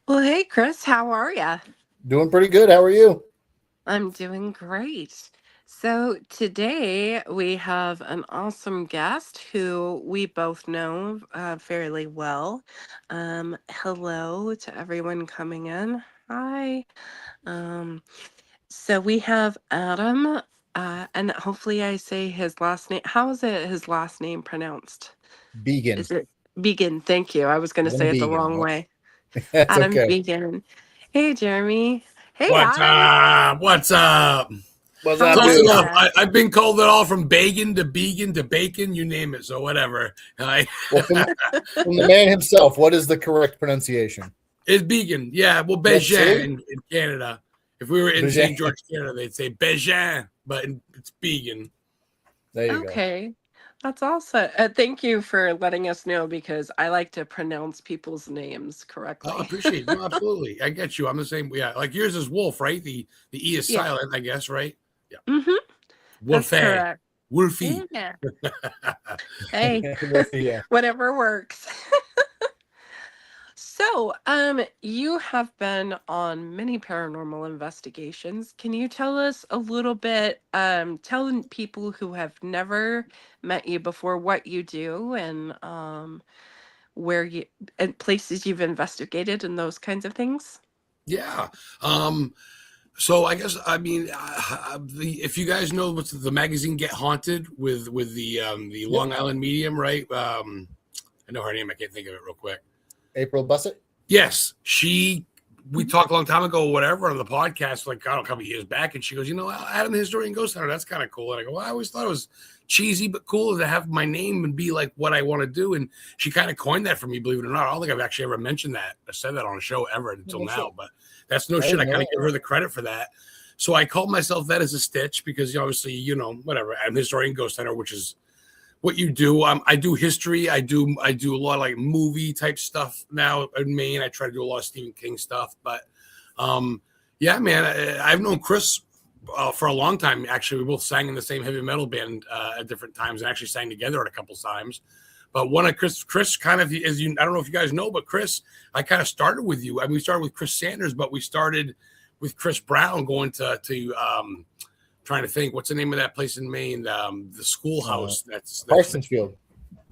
Well, hey, Chris, how are ya? Doing pretty good. How are you? I'm doing great. So, today we have an awesome guest who we both know fairly well. Hello to everyone coming in. Hi. Um, so, we have Adam, and hopefully I say his last name. How is his last name pronounced? Vegan. Is it Vegan? Thank you. I was going to Adam say it the Vegan. wrong way. That's Adam okay. Vegan. Hey, Jeremy. Hey, What's Adam. up? What's up? What's How up, are Close dude? enough. ya? I've been called it all from bacon to vegan to bacon, you name it. So whatever. Well, from the man himself, what is the correct pronunciation? It's vegan. Yeah. Well, Yep, Bégin see? in Canada. If we were in There St. George, Canada, they'd say Bégin, but it's vegan. you go. Okay. That's awesome. Thank you for letting us know because I like to pronounce people's names I correctly. appreciate it. No, absolutely. I get you. I'm the same. Yeah. Like yours is Wolf, right? The E is Yeah. silent, I guess, right? Yeah. Mm-hmm. That's Wolfe. correct. Wolfie. Yeah. Hey, Well, yeah. whatever works. So, you have been on many paranormal investigations. Can you tell us a little bit, telling people who have never met you before what you do and where you and places you've investigated and those kinds of things? Yeah. Um, So I mean, if you guys know what's the magazine Get Haunted with the Yep. Long Island medium, right? I know her name. I can't think of it real quick. April Bussett. Yes, we Mhm. talked a long time ago, or whatever, on the podcast, like I don't know, a couple of years back, and she goes, Adam the Historian Ghost Hunter, that's kind of cool. And I go, well, I always thought it was cheesy but cool to have my name and be like what I want to do. And she kind of coined that for me, believe it or not. I don't think I've actually ever mentioned that or said that on a show ever until No shit. now, but that's no I shit. I didn't kind know of give her the credit for that. So I called myself that as a stitch because obviously, whatever. I'm the Historian Ghost Hunter, which is what you do. I do history. I do a lot of like movie type stuff now in Maine. I try to do a lot of Stephen King stuff, but um, yeah, man, I've known Chris for a long time. Actually, we both sang in the same heavy metal band at different times, and actually sang together at a couple times. But one of Chris kind of, as you, I don't know if you guys know, but Chris, I kind of started with you. I mean, we started with Chris Sanders, but we started with Chris Brown going to trying to think what's the name of that place in Maine, the schoolhouse. That's Parsonsfield.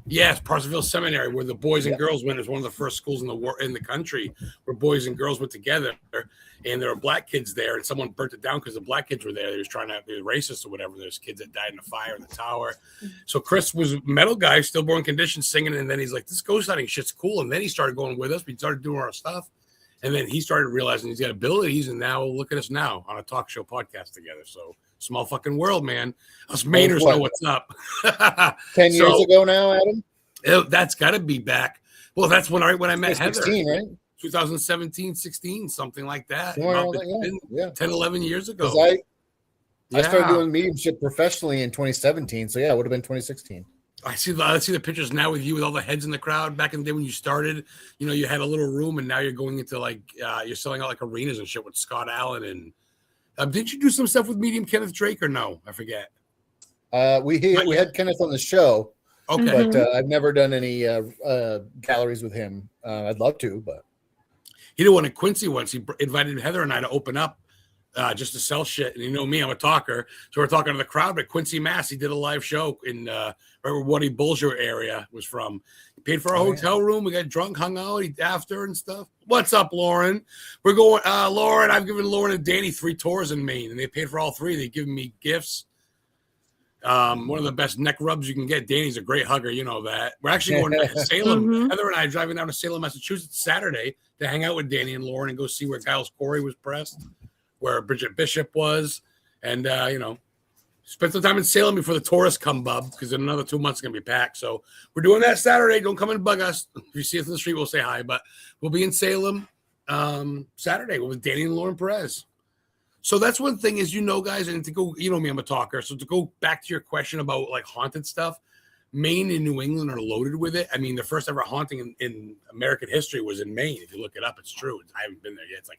Yes, Parsonsville Seminary, where the boys and Yep. girls went, is one of the first schools in the country where boys and girls went together, and there were black kids there, and someone burnt it down because the black kids were there. They was trying to be racist or whatever. There's kids that died in the fire in the tower. So Chris was a metal guy, stillborn condition, singing, and then he's like, "This ghost hunting shit's cool." And then he started going with us. We started doing our stuff, and then he started realizing he's got abilities, and now look at us now on a talk show podcast together. So small fucking world, man. Us Mainers know what's up. 10 years ago now, Adam? That's got to be back. Well, that's when I met Heather. 2016, right? 2017, 16, something like that. Somewhere around It's been yeah. 10, 11 years ago. Because I started Yeah. doing mediumship professionally in 2017, so yeah, it would have been 2016. I see the pictures now with you with all the heads in the crowd. Back in the day when you started, you had a little room, and now you're going into like you're selling out like arenas and shit with Scott Allen. And did you do some stuff with medium Kenneth Drake or no? I forget. We had Kenneth on the show, Okay. but I've never done any galleries with him. I'd love to, but He did one at Quincy once. He invited Heather and I to open up just to sell shit. And you know me, I'm a talker. So we're talking to the crowd. But Quincy, Mass, he did a live show in right where Woody Bulger area was from. He paid for a hotel room. We got drunk, hung out after and stuff. What's up, Lauren? We're going, Lauren, I've given Lauren and Danny 3 tours in Maine, and they paid for all 3. They've given me gifts. One of the best neck rubs you can get. Danny's a great hugger, you know that. We're actually going to Salem. Mhm. Heather and I are driving down to Salem, Massachusetts Saturday to hang out with Danny and Lauren and go see where Giles Corey was pressed, where Bridget Bishop was, and spend some time in Salem before the tourists come, bub, because in another 2 months it's gonna be packed. So we're doing that Saturday. Don't come and bug us. If you see us in the street, we'll say hi. But we'll be in Salem Saturday with Danny and Lauren Perez. So that's one thing is, guys, and to go, me, I'm a talker. So to go back to your question about like haunted stuff, Maine and New England are loaded with it. I mean, the first ever haunting in American history was in Maine. If you look it up, it's true. I haven't been there yet. It's like,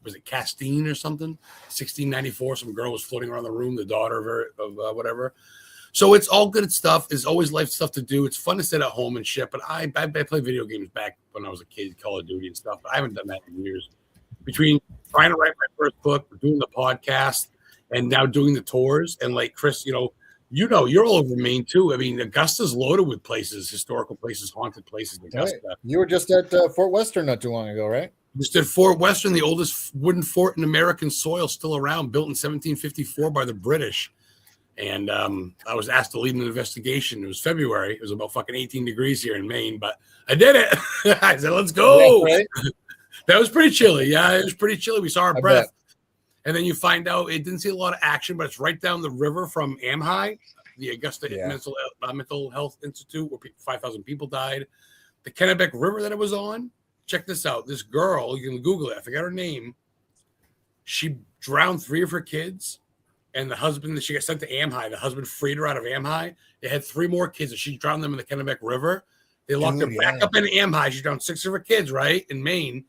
was it Castine or something? 1694, some girl was floating around the room, the daughter of whatever. So it's all good stuff. There's always life stuff to do. It's fun to sit at home and shit. But I played video games back when I was a kid, Call of Duty and stuff. But I haven't done that in years. Between trying to write my first book, doing the podcast, and now doing the tours, and like Chris, you're all over Maine too. I mean, Augusta's loaded with places, historical places, haunted places. Augusta. Right. You were just at Fort Western not too long ago, right? Just at Fort Western, the oldest wooden fort in American soil still around, built in 1754 by the British. And I was asked to lead an investigation. It was February. It was about fucking 18 degrees here in Maine, but I did it. I said, let's go. Yeah, right? That was pretty chilly. Yeah, it was pretty chilly. We saw our breath. Bet. And then you find out it didn't see a lot of action, but it's right down the river from AMHI, the Augusta Mental Health Institute, where 5,000 people died. The Kennebec River that it was on. Check this out. This girl, you can Google it. I forgot her name. She drowned 3 of her kids. And the husband that she got sent to AMHI, the husband freed her out of AMHI. They had 3 more kids, and she drowned them in the Kennebec River. They locked her back up in AMHI. She drowned 6 of her kids, right, in Maine.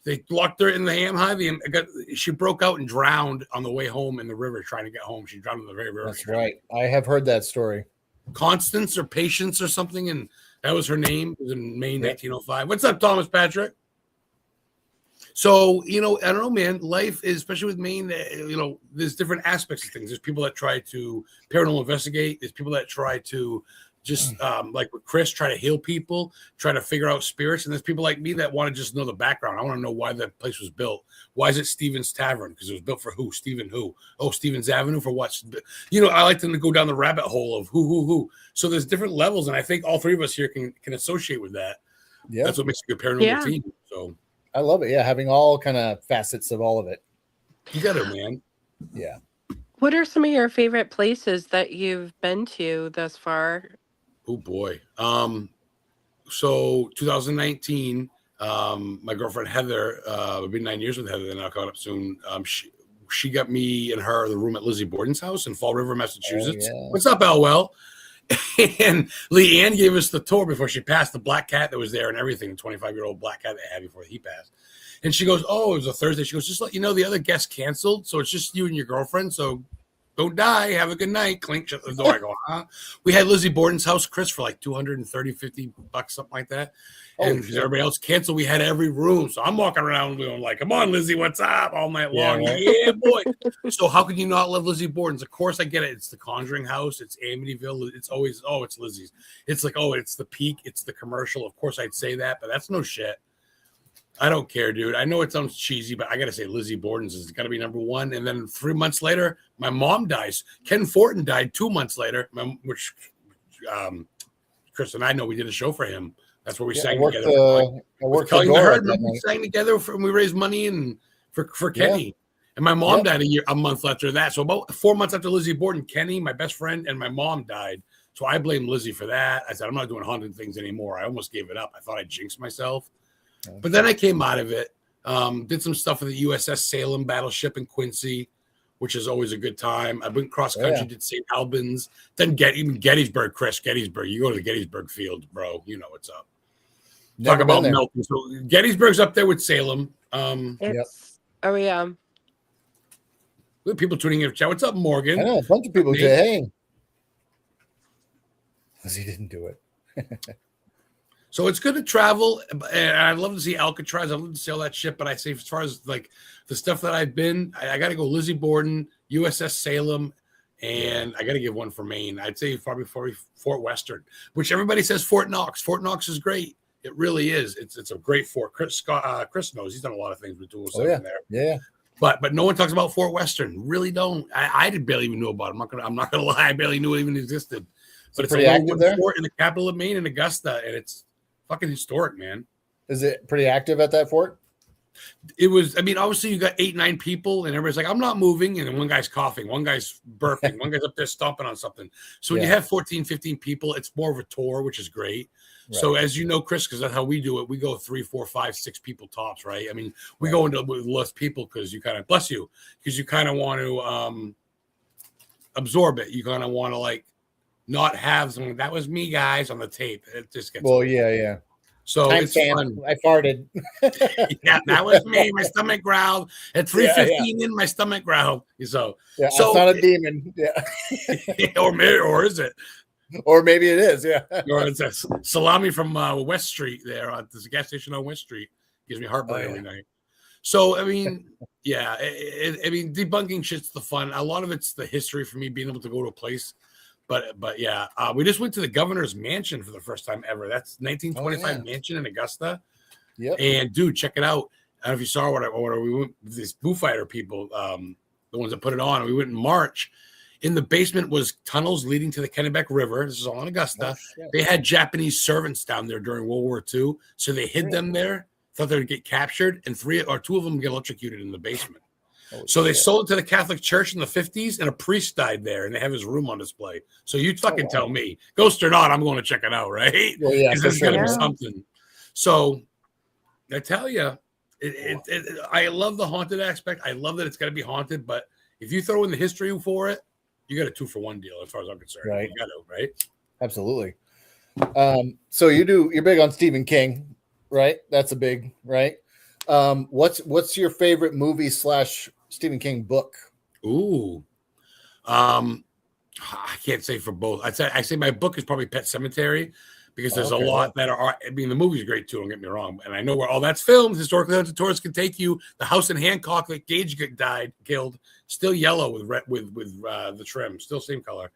They locked her in the AMHI. She broke out and drowned on the way home in the river trying to get home. She drowned in the very river. That's right. I have heard that story. Constance or Patience or something, and that was her name. It was in Maine, 1905. What's up, Thomas Patrick? So, I don't know, man, life is, especially with Maine, there's different aspects of things. There's people that try to paranormal investigate. There's people that try to just, like with Chris, try to heal people, try to figure out spirits. And there's people like me that want to just know the background. I want to know why that place was built. Why is it Stevens Tavern? Because it was built for who? Stephen who? Oh, Stevens Avenue for what? I like to go down the rabbit hole of who. So there's different levels. And I think all 3 of us here can associate with that. Yeah. That's what makes a good paranormal team. So I love it. Yeah, having all kind of facets of all of it. You got it, man. Yeah. What are some of your favorite places that you've been to thus far? Oh boy. So 2019, my girlfriend Heather, I've been 9 years with Heather, and I'll caught up soon. She got me and her the room at Lizzie Borden's house in Fall River, Massachusetts. Oh, yeah. What's up, Elwell? And Leanne gave us the tour before she passed, the black cat that was there and everything, the 25-year-old black cat that had before he passed. And she goes, oh, it was a Thursday. She goes, just let you know the other guest canceled, so it's just you and your girlfriend, so don't die. Have a good night. Clink, shut the door. I go, huh? We had Lizzie Borden's house, Chris, for like $230, $50, something like that. And everybody else canceled. We had every room. So I'm walking around going like, come on, Lizzie, what's up? All night long. Yeah, boy. So how could you not love Lizzie Borden's? Of course I get it. It's the Conjuring House. It's Amityville. It's always, it's Lizzie's. It's like, it's the Peak. It's the commercial. Of course I'd say that, but that's no shit. I don't care, dude. I know it sounds cheesy, but I got to say Lizzie Borden's has got to be number 1. And then 3 months later, my mom dies. Ken Fortin died 2 months later, which Chris and I know we did a show for him. That's where we sang together. I worked for we sang together and we raised money for Kenny. Yeah. And my mom died a month after that. So about 4 months after Lizzie Borden, Kenny, my best friend, and my mom died. So I blame Lizzie for that. I said, I'm not doing haunted things anymore. I almost gave it up. I thought I jinxed myself. But then I came out of it. Did some stuff with the USS Salem battleship in Quincy, which is always a good time. I went cross country, did St. Albans, then even Gettysburg, Chris, Gettysburg. You go to the Gettysburg field, bro. You know what's up. Talk about melting. So Gettysburg's up there with Salem. Oh yeah. People tuning in for chat. What's up, Morgan? I know a bunch of people say, hey. Because he didn't do it. So it's good to travel, and I'd love to see Alcatraz. I'd love to see all that shit, but I say as far as like the stuff that I've been, I got to go Lizzie Borden, USS Salem, and I got to give one for Maine. I'd say probably Fort Western, which everybody says Fort Knox. Fort Knox is great. It really is. It's a great fort. Chris knows. He's done a lot of things with 207 there. Yeah. But no one talks about Fort Western. Really don't. I barely even knew about it. I'm not gonna lie. I barely knew it even existed. But it's a active there? Fort in the capital of Maine in Augusta, and it's fucking historic, man. Is it pretty active at that fort? It was, I mean, obviously you got 8-9 people and everybody's like, I'm not moving. And then one guy's coughing, one guy's burping, one guy's up there stomping on something. So when you have 14, 15 people, it's more of a tour, which is great. Right. So as you know, Chris, because that's how we do it, we go 3, 4, 5, 6 people tops, right? I mean, we go into with less people because you kind of, bless you, because you kind of want to absorb it. You kind of want to like not have someone, that was me, guys, on the tape. It just gets yeah. So it's Timestamp. fun. I farted. Yeah, that was me. My stomach growled at 3:15 in my stomach growled. So that's not a demon. Yeah. or is it? Or maybe it is. Yeah. Or it's a salami from West Street there. There's a gas station on West Street. Gives me heartburn every night. So, I mean, yeah. I mean, debunking shit's the fun. A lot of it's the history for me being able to go to a place. But yeah, we just went to the governor's mansion for the first time ever. That's 1925 mansion in Augusta. Yep. And dude, check it out. I don't know if you saw what we went with these Foo Fighter people, the ones that put it on. We went in March. In the basement was tunnels leading to the Kennebec River. This is all in Augusta. They had Japanese servants down there during World War II, so they hid them there. Thought they would get captured, and 2 of them get electrocuted in the basement. So they sold it to the Catholic Church in the 50s, and a priest died there, and they have his room on display. So you fucking tell me, ghost or not, I'm going to check it out, right? Well, yeah, there's going to be something. So I tell you, I love the haunted aspect. I love that it's got to be haunted, but if you throw in the history for it, you got a 2-for-1 deal as far as I'm concerned. Right. You got to, right? Absolutely. So you're big on Stephen King, right? That's a big, right? What's your favorite movie / Stephen King book? Ooh. I can't say for both. I say my book is probably Pet Cemetery because there's a lot that are. I mean, the movie's great too. Don't get me wrong, and I know where all that's filmed. Historically haunted tourists can take you. The house in Hancock that Gage killed, still yellow with the trim, still same color.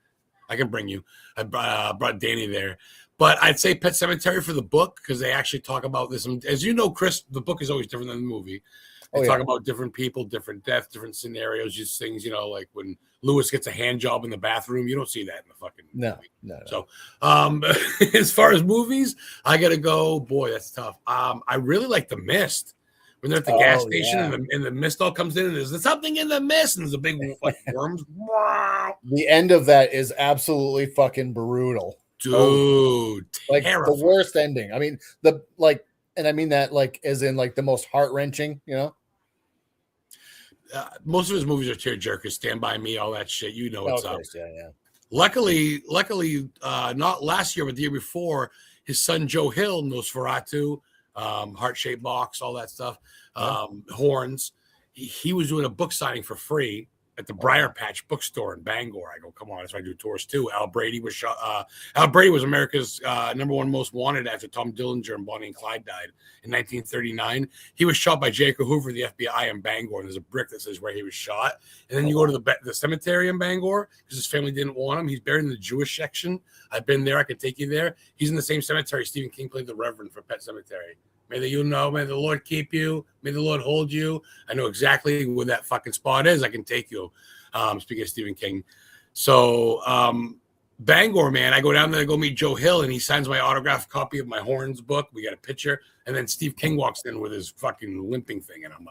I can bring you. I brought Danny there, but I'd say Pet Cemetery for the book because they actually talk about this. And as you know, Chris, the book is always different than the movie. They talk about different people, different deaths, different scenarios, just things, like when Lewis gets a hand job in the bathroom, you don't see that in the fucking movie. No. So as far as movies, I got to go, boy, that's tough. I really like The Mist. When they're at the gas station and the mist all comes in and there's something in the mist and there's a big worms. The end of that is absolutely fucking brutal. Dude. Like terrifying. The worst ending. I mean, and I mean that as in the most heart-wrenching, most of his movies are tearjerkers, Stand By Me, all that shit. What's up. Yeah. Luckily, not last year, but the year before, his son Joe Hill, Nosferatu, heart-shaped box, all that stuff, horns. He was doing a book signing for free at the Briar Patch bookstore in Bangor. I go, come on, that's why I do tours too. Al Brady was shot. Al Brady was America's #1 most wanted after Tom Dillinger and Bonnie and Clyde died in 1939. He was shot by J. Edgar Hoover, the FBI in Bangor, and there's a brick that says where he was shot. And then you go to the cemetery in Bangor because his family didn't want him. He's buried in the Jewish section. I've been there. I could take you there. He's in the same cemetery Stephen King played the Reverend for Pet Cemetery. May the Lord keep you. May the Lord hold you. I know exactly where that fucking spot is. I can take you. Speaking of Stephen King. So Bangor, man, I go down there to go meet Joe Hill, and he signs my autographed copy of my Horns book. We got a picture. And then Steve King walks in with his fucking limping thing. And I'm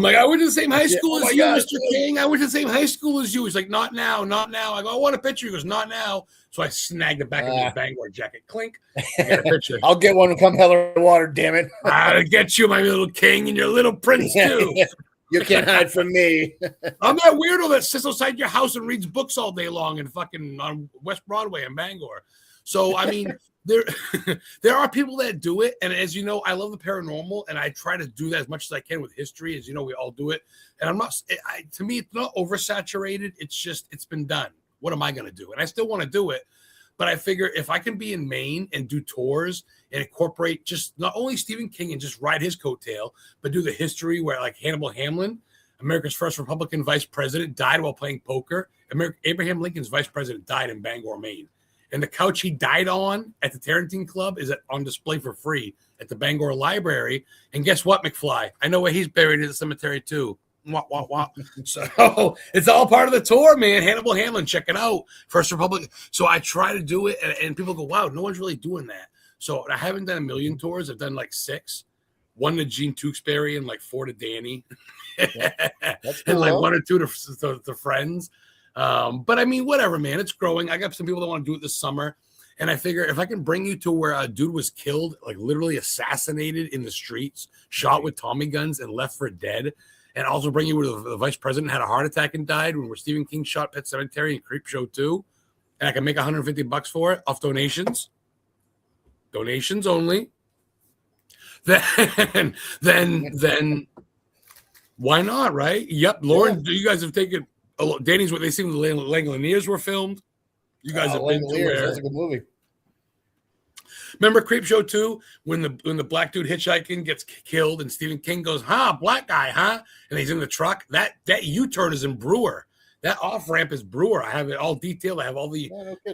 like, I went to the same high school as you, Mr. King. I went to the same high school as you. He's like, not now, not now. I go, I want a picture. He goes, not now. So I snagged it back in his Bangor jacket. Clink. I got a picture. I'll get one come hell or water, damn it. I'll get you, my little king, and your little prince, too. You can't hide from me. I'm that weirdo that sits outside your house and reads books all day long and fucking on West Broadway in Bangor. So, I mean, there are people that do it. And as you know, I love the paranormal and I try to do that as much as I can with history. As you know, we all do it. And I'm not, to me, it's not oversaturated. It's just, it's been done. What am I going to do? And I still want to do it. But I figure if I can be in Maine and do tours and incorporate just not only Stephen King and just ride his coattail, but do the history where like Hannibal Hamlin, America's first Republican vice president, died while playing poker. Abraham Lincoln's vice president died in Bangor, Maine. And the couch he died on at the Tarantine Club is on display for free at the Bangor Library. And guess what, McFly? I know where he's buried in the cemetery too. Wah, wah, wah. So it's all part of the tour, man. Hannibal Hamlin, check it out. First Republic. So I try to do it, and people go, wow, no one's really doing that. So I haven't done a million tours. I've done like 6. 1 to Gene Tewksbury and like 4 to Danny. That's cool, and like 1 or 2 to friends. But I mean, whatever, man. It's growing. I got some people that want to do it this summer. And I figure if I can bring you to where a dude was killed, like literally assassinated in the streets, shot with Tommy guns and left for dead, and also bring you where the vice president had a heart attack and died, when Stephen King shot Pet Cemetery and Creepshow 2, and I can make $150 for it off donations. donations only, then why not, right? Yep, Lauren, you guys have taken Danny's what they seem the Langoliers were filmed. You guys have been to Langoliers, where that's a good movie. remember Creepshow 2 when the black dude hitchhiking gets killed and Stephen King goes, black guy, and he's in the truck. That U-turn is in Brewer. That off ramp is Brewer. I have it all detailed. I have all the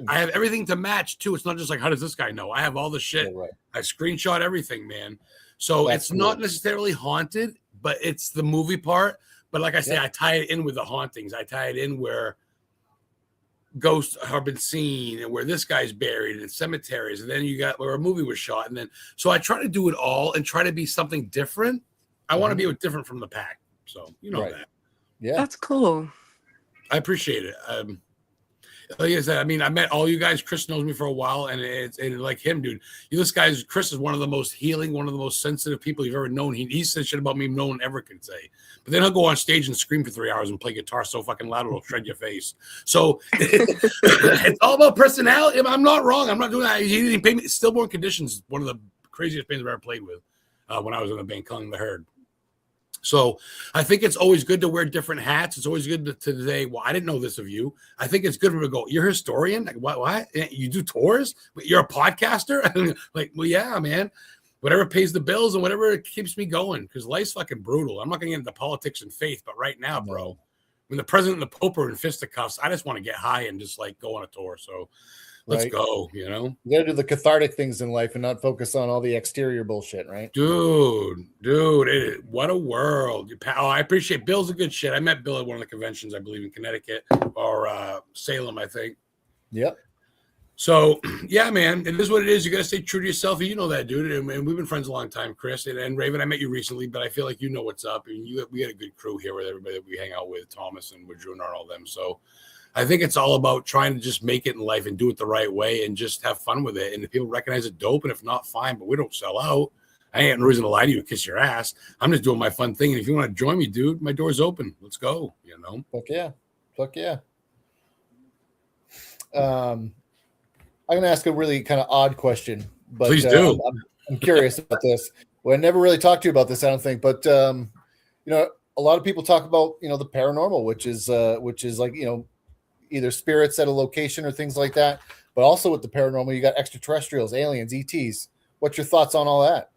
I have everything to match too. It's not just like, how does this guy know? I have all the shit. Right. I screenshot everything, man. So it's not necessarily haunted, but it's the movie part. But like I say, I tie it in with the hauntings. I tie it in where ghosts have been seen and where this guy's buried in cemeteries, and then you got where a movie was shot, and then so I try to do it all and try to be something different. I want to be different from the pack, so you know that. Yeah, that's cool. I appreciate it. Like I said, I mean, I met all you guys. Chris knows me for a while, and it's like him, dude. Chris is one of the most healing, one of the most sensitive people you've ever known. He said shit about me no one ever can say. But then he'll go on stage and scream for 3 hours and play guitar so fucking loud it'll shred your face. So it's all about personality. I'm not wrong. I'm not doing that. He didn't pay me. Stillborn Conditions, one of the craziest bands I've ever played with when I was in the band Killing the Herd. So I think it's always good to wear different hats. It's always good to say, well, I didn't know this of you. I think it's good for me to go, you're a historian? Like, what? You do tours? You're a podcaster? Like, well, yeah, man. Whatever pays the bills and whatever keeps me going, because life's fucking brutal. I'm not going to get into politics and faith, but right now, bro, when the president and the Pope are in fisticuffs, I just want to get high and just like go on a tour. So let's go, you know? You got to do the cathartic things in life and not focus on all the exterior bullshit, right? Dude, what a world. I appreciate Bill's a good shit. I met Bill at one of the conventions, I believe, in Connecticut or Salem, I think. Yep. So, yeah, man, it is what it is. You got to stay true to yourself. You know that, dude. And we've been friends a long time, Chris. And Raven, I met you recently, but I feel like you know what's up. And we had a good crew here with everybody that we hang out with, Thomas and with Drew and all them. So I think it's all about trying to just make it in life and do it the right way and just have fun with it. And if people recognize it, dope. And if not, fine. But we don't sell out. I ain't no reason to lie to you and kiss your ass. I'm just doing my fun thing. And if you want to join me, dude, my door's open. Let's go, you know? Fuck yeah. I'm going to ask a really kind of odd question, but please do. I'm curious about this. Well, I never really talked to you about this, I don't think, but you know, a lot of people talk about, you know, the paranormal, which is like, you know, either spirits at a location or things like that. But also with the paranormal, you got extraterrestrials, aliens, ETs. What's your thoughts on all that?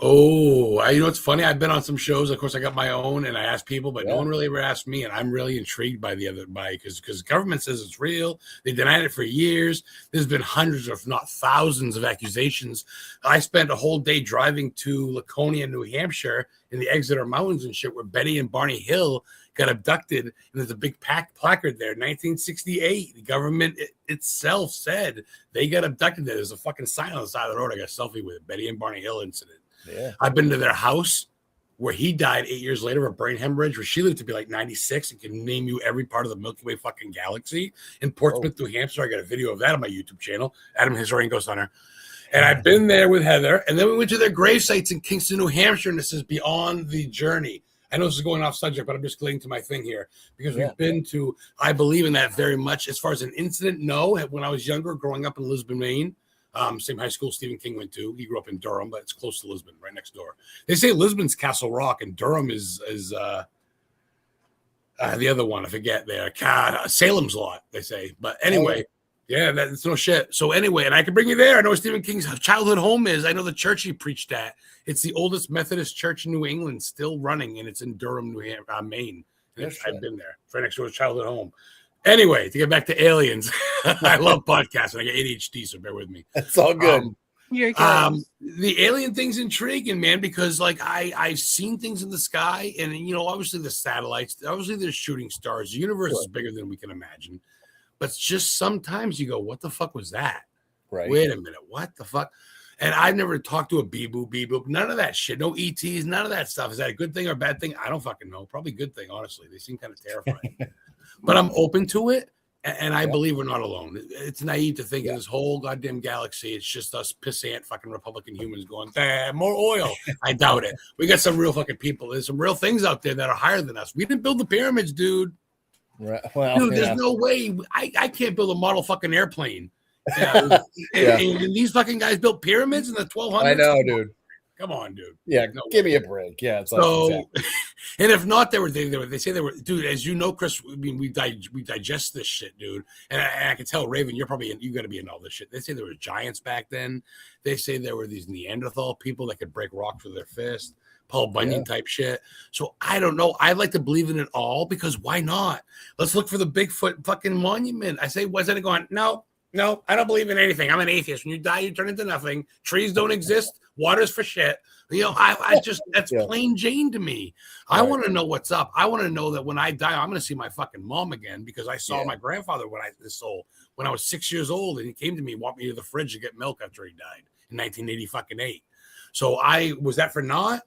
Oh, you know, it's funny. I've been on some shows. Of course, I got my own, and I ask people, but no one really ever asked me. And I'm really intrigued by because government says it's real. They denied it for years. There's been hundreds, if not thousands, of accusations. I spent a whole day driving to Laconia, New Hampshire, in the Exeter Mountains and shit, where Betty and Barney Hill got abducted, and there's a big placard there, 1968. The government itself said they got abducted. There's a fucking sign on the side of the road. I got a selfie with it, Betty and Barney Hill incident. Yeah. I've been to their house where he died 8 years later of a brain hemorrhage, where she lived to be like 96 and can name you every part of the Milky Way fucking galaxy. In Portsmouth, New Hampshire, I got a video of that on my YouTube channel, Adam Historian Ghost Hunter. And I've been there with Heather. And then we went to their grave sites in Kingston, New Hampshire, and this is Beyond the Journey. I know this is going off subject, but I'm just getting to my thing here because we've been to, I believe in that very much. As far as an incident, no. When I was younger, growing up in Lisbon, Maine, same high school Stephen King went to. He grew up in Durham, but it's close to Lisbon, right next door. They say Lisbon's Castle Rock and Durham is the other one. I forget there. Salem's Lot, they say. But anyway, that's no shit. So anyway, and I can bring you there. I know where Stephen King's childhood home is. I know the church he preached at. It's the oldest Methodist church in New England, still running, and it's in Durham, Maine. I've been there. It's right next to his childhood home. Anyway, to get back to aliens, I love podcasting. I got ADHD, so bear with me. That's all good. You're good. The alien thing's intriguing, man, because like I've seen things in the sky, and you know, obviously the satellites, obviously there's shooting stars. The universe is bigger than we can imagine, but it's just sometimes you go, "What the fuck was that?" Right? Wait a minute, what the fuck? And I've never talked to a beep-boop, none of that shit. No ETs, none of that stuff. Is that a good thing or a bad thing? I don't fucking know. Probably a good thing, honestly. They seem kind of terrifying. But I'm open to it, and I believe we're not alone. It's naive to think in this whole goddamn galaxy, it's just us pissant fucking Republican humans going, more oil. I doubt it. We got some real fucking people. There's some real things out there that are higher than us. We didn't build the pyramids, dude. Right. Well, dude, there's no way. I can't build a model fucking airplane Yeah. Yeah. And these fucking guys built pyramids in the 1200s. I know, dude. Come on, dude. Yeah, No give way. me a break. Yeah, it's like So, exactly. and if not, they say they were, dude. As you know, Chris, I mean, we digest this shit, dude. And I can tell, Raven, you got to be in all this shit. They say there were giants back then. They say there were these Neanderthal people that could break rocks with their fist, Paul Bunyan type shit. So I don't know. I like to believe in it all because why not? Let's look for the Bigfoot fucking monument. I say, was it going? No, I don't believe in anything. I'm an atheist. When you die, you turn into nothing. Trees don't exist. Water's for shit. You know, I just, that's plain Jane to me. I want to know what's up. I want to know that when I die, I'm going to see my fucking mom again because I saw my grandfather when I was 6 years old, and he came to me, walked me to the fridge to get milk after he died in 1988. So was that for naught?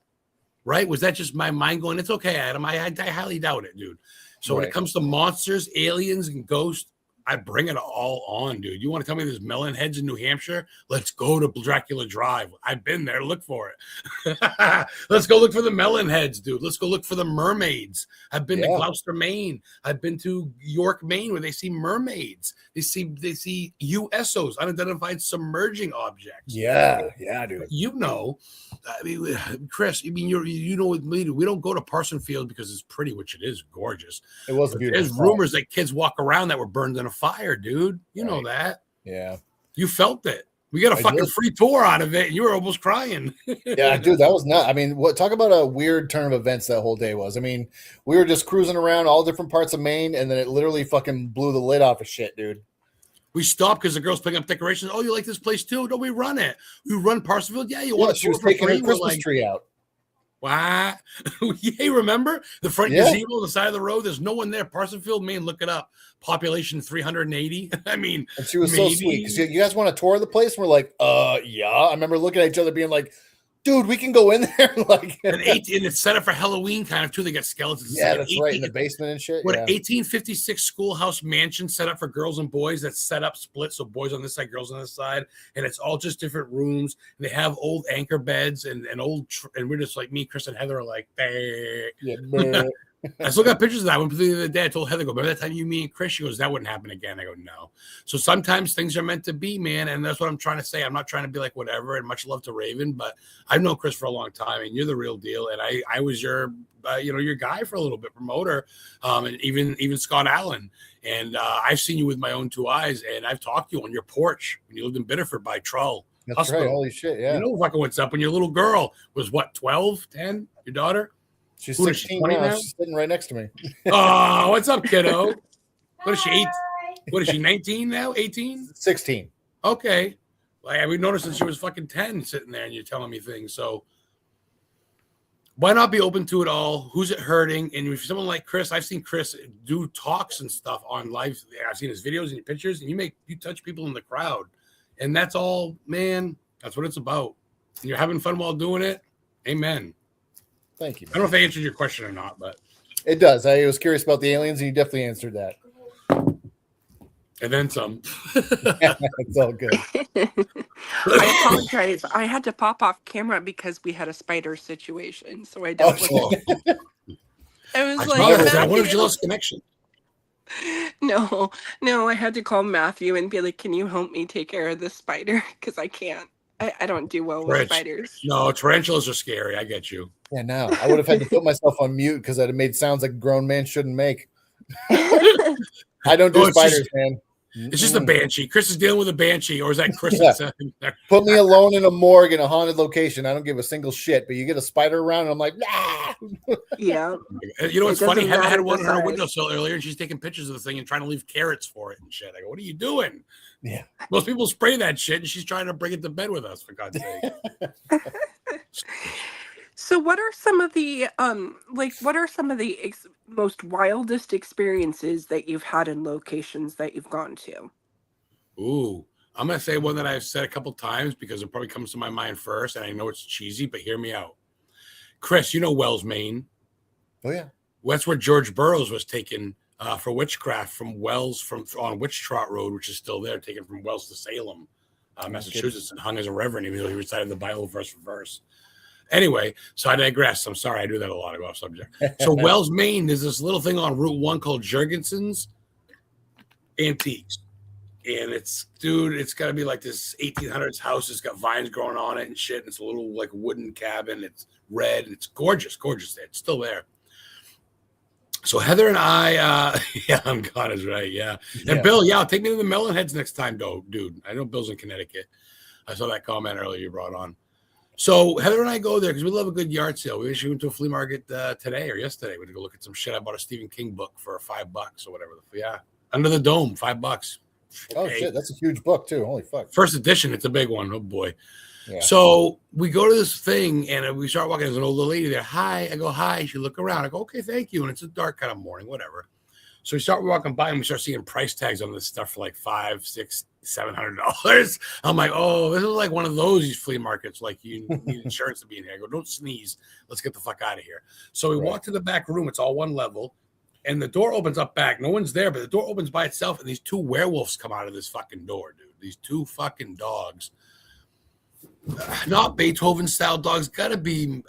Right? Was that just my mind going, it's okay, Adam? I highly doubt it, dude. So when it comes to monsters, aliens, and ghosts, I bring it all on, dude. You want to tell me there's melon heads in New Hampshire? Let's go to Dracula Drive. I've been there. Look for it. Let's go look for the melon heads, dude. Let's go look for the mermaids. I've been to Gloucester, Maine. I've been to York, Maine, where they see mermaids. They see USOs, unidentified submerging objects. Yeah, dude. You know, I mean, Chris, I mean, you know, with me, we don't go to Parson Field because it's pretty, which it is gorgeous. It was beautiful. There's rumors that kids walk around that were burned in a fire, dude. You know that. Yeah. You felt it. We got a fucking free tour out of it, and you were almost crying. Yeah, dude, that was not. I mean, talk about a weird turn of events that whole day was. I mean, we were just cruising around all different parts of Maine, and then it literally fucking blew the lid off of shit, dude. We stopped because the girl's picking up decorations. Oh, you like this place too? Don't we run it? We run Parsonsville? Yeah, you want to? She was taking her Christmas tree out. What? Yeah, remember the front gazebo on the side of the road? There's no one there. Parsonsville, Maine. Look it up. Population 380. I mean, and she was so sweet because you guys want to tour the place. We're like, yeah. I remember looking at each other, being like, dude, we can go in there. Like, and it's set up for Halloween kind of too. They got skeletons. Yeah, that's right, in the basement and shit. What 1856 schoolhouse mansion set up for girls and boys that's set up split, so boys on this side, girls on this side, and it's all just different rooms. And they have old anchor beds and and we're just like me, Chris, and Heather are like, I still got pictures of that. I went through the other day. I told Heather, remember that time you, me, and Chris? She goes, that wouldn't happen again. I go, no. So sometimes things are meant to be, man. And that's what I'm trying to say. I'm not trying to be like whatever, and much love to Raven, but I've known Chris for a long time, and you're the real deal. And I was your, your guy for a little bit, promoter, and even Scott Allen. And I've seen you with my own two eyes, and I've talked to you on your porch when you lived in Biddeford by Trull. That's Hospital. right. Holy shit, yeah. You know fucking what's up when your little girl was, what, 12, 10, your daughter? She's 16 now. She's sitting right next to me. Oh, what's up, kiddo? What is she, 8? What is she, 19 now? 18? 16. Okay. Like, we noticed that she was fucking 10 sitting there and you're telling me things. So why not be open to it all? Who's it hurting? And if someone like Chris, I've seen Chris do talks and stuff on live. I've seen his videos and pictures, and you touch people in the crowd. And that's all, man. That's what it's about. And you're having fun while doing it. Amen. Thank you, man. I don't know if I answered your question or not, but it does. I was curious about the aliens, and you definitely answered that. And then some. It's all good. I apologize. I had to pop off camera because we had a spider situation, so I don't. I was like, what if you lost connection? No, I had to call Matthew and be like, "Can you help me take care of this spider? Because I can't. I don't do well with spiders." No, tarantulas are scary. I get you. Yeah, no. I would have had to put myself on mute because I'd have made sounds like a grown man shouldn't make. I don't do spiders, man. It's just a banshee. Chris is dealing with a banshee, or is that Chris? Put me alone in a morgue in a haunted location. I don't give a single shit. But you get a spider around, and I'm like, nah. Yeah. You know what's funny? I had one on her windowsill earlier, and she's taking pictures of the thing and trying to leave carrots for it and shit. I go, what are you doing? Yeah. Most people spray that shit, and she's trying to bring it to bed with us, for God's sake. So what are some of the most wildest experiences that you've had in locations that you've gone to? Ooh, I'm going to say one that I've said a couple times because it probably comes to my mind first, and I know it's cheesy, but hear me out. Chris, you know Wells, Maine? Oh, yeah. That's where George Burroughs was taken for witchcraft from Wells on Witch Trot Road, which is still there, taken from Wells to Salem, Massachusetts, and hung as a reverend, even though he recited the Bible verse for verse. Anyway, so I digress. I'm sorry. I do that a lot. I go off subject. So Wells, Maine, there's this little thing on Route 1 called Jurgensen's Antiques. And it's got to be like this 1800s house. It's got vines growing on it and shit. And it's a little like wooden cabin. It's red. It's gorgeous. It's still there. So Heather and I, yeah, I'm God is right. Yeah. And Bill, take me to the Melon Heads next time, though, dude. I know Bill's in Connecticut. I saw that comment earlier you brought on. So Heather and I go there because we love a good yard sale. We actually went to a flea market today or yesterday. We went to go look at some shit. I bought a Stephen King book for $5 or whatever. Yeah. Under the Dome, $5. Okay. Oh shit, that's a huge book too. Holy fuck. First edition, it's a big one. Oh boy. Yeah. So we go to this thing and we start walking. There's an older lady there. Hi. I go, hi. She look around. I go, okay, thank you. And it's a dark kind of morning, whatever. So we start walking by and we start seeing price tags on this stuff for like $500, $600, $700. I'm like, oh, this is like one of those flea markets. Like you need insurance to be in here. I go, don't sneeze. Let's get the fuck out of here. So we walk to the back room. It's all one level. And the door opens up back. No one's there, but the door opens by itself. And these two werewolves come out of this fucking door, dude. These two fucking dogs. Not Beethoven-style dogs. Got to be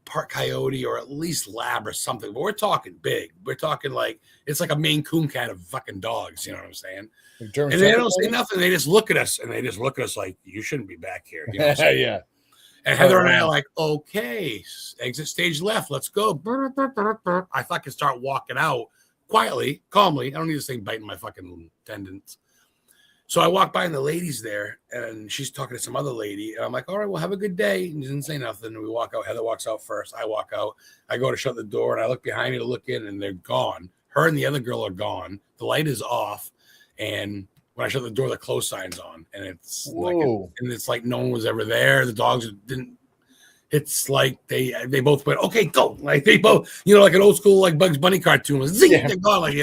part coyote or at least lab or something. But we're talking big. We're talking like, it's like a Maine Coon kind of fucking dogs. You know what I'm saying? And they don't say nothing. They just look at us. And they just look at us like, you shouldn't be back here. You know what I'm saying? Yeah. And Heather and I are like, okay, exit stage left. Let's go. I fucking start walking out quietly, calmly. I don't need this thing biting my fucking tendons. So I walk by and the lady's there and she's talking to some other lady. And I'm like, all right, well, have a good day. And she didn't say nothing. And we walk out. Heather walks out first. I walk out. I go to shut the door and I look behind me to look in and they're gone. Her and the other girl are gone. The light is off. And when I shut the door, the close sign's on, and it's like no one was ever there. The dogs didn't. It's like they both went, okay, go. Like they both, like an old school like Bugs Bunny cartoon was zing, they're gone. Like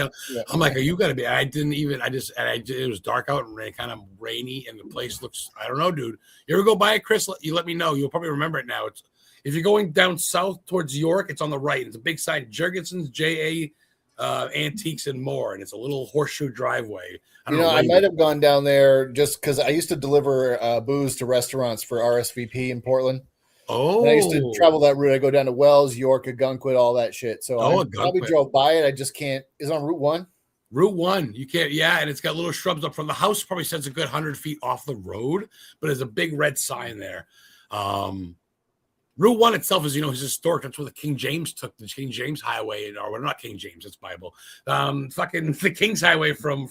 I'm like, are you gonna be? It was dark out and kind of rainy, and the place looks. I don't know, dude. You ever go by it, Chris? You let me know. You'll probably remember it now. It's if you're going down south towards York, it's on the right. It's a big sign, Jurgensen's J.A. Antiques and More, and it's a little horseshoe driveway. I might have gone down there just because I used to deliver booze to restaurants for RSVP in Portland. Oh, and I used to travel that route. I go down to Wells, York, Ogunquit, all that shit. So I probably drove by it. I just can't. Is it on Route 1? Route 1. You can't. Yeah, and it's got little shrubs up from the house. Probably sits a good 100 feet off the road, but there's a big red sign there. Route 1 itself is, is historic. That's where the King James took the King James Highway, or not King James, it's Bible. Fucking the King's Highway from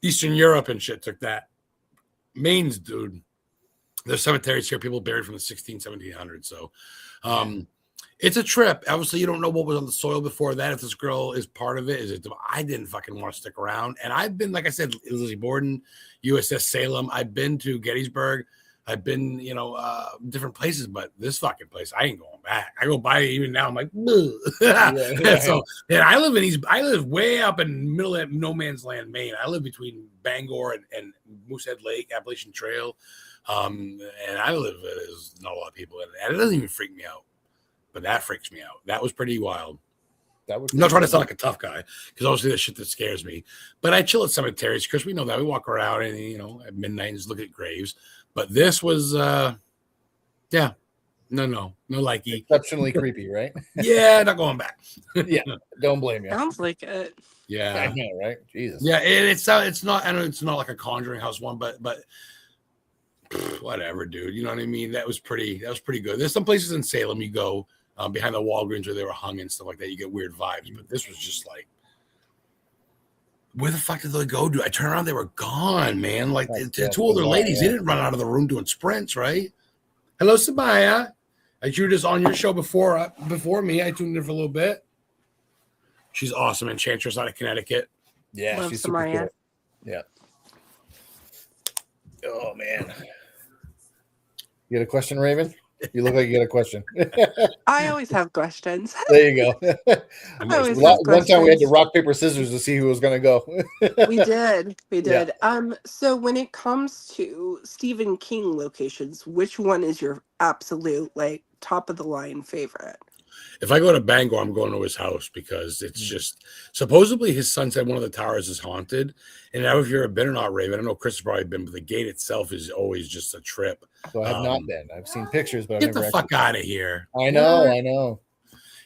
Eastern Europe and shit took that. Maine's, dude. There's cemeteries here, people buried from the 1700s. So it's a trip. Obviously, you don't know what was on the soil before that. If this girl is part of it, I didn't fucking want to stick around. And I've been, like I said, Lizzie Borden, USS Salem. I've been to Gettysburg. I've been, different places, but this fucking place, I ain't going back. I go by it even now. I'm like, So, I live way up in middle of no man's land, Maine. I live between Bangor and Moosehead Lake, Appalachian Trail. And I live, there's not a lot of people in it. And it doesn't even freak me out, but that freaks me out. That was pretty wild. I'm not trying to sound like a tough guy because obviously that's shit that scares me. But I chill at cemeteries because we know that we walk around and, at midnight and just look at graves. But this was, no likey. Exceptionally creepy, right? Yeah, not going back. Yeah, don't blame you. Sounds like it. Yeah, I know, right? Jesus. Yeah, and it's not. I know it's not like a Conjuring House one, but whatever, dude. You know what I mean? That was pretty good. There's some places in Salem you go behind the Walgreens where they were hung and stuff like that. You get weird vibes, but this was just like. Where the fuck did they go, dude? I turned around, they were gone, man. Like two older ladies, they didn't run out of the room doing sprints, right? Hello, Sabaya. You were just on your show before me. I tuned in for a little bit. She's awesome, Enchantress out of Connecticut. Yeah, Love she's Samaya. super cool. Yeah. Oh man, you got a question, Raven? You look like you got a question. I always have questions. There you go. One time we had to questions. rock, paper, scissors to see who was going to go. We did. Yeah. So when it comes to Stephen King locations, which one is your absolute top of the line favorite? If I go to Bangor, I'm going to his house because it's just supposedly his son said one of the towers is haunted. And now, if you're been or not, Raven, I know Chris has probably been, but the gate itself is always just a trip. So I have not been. I've seen pictures, but Get I've never the fuck out of here. I know.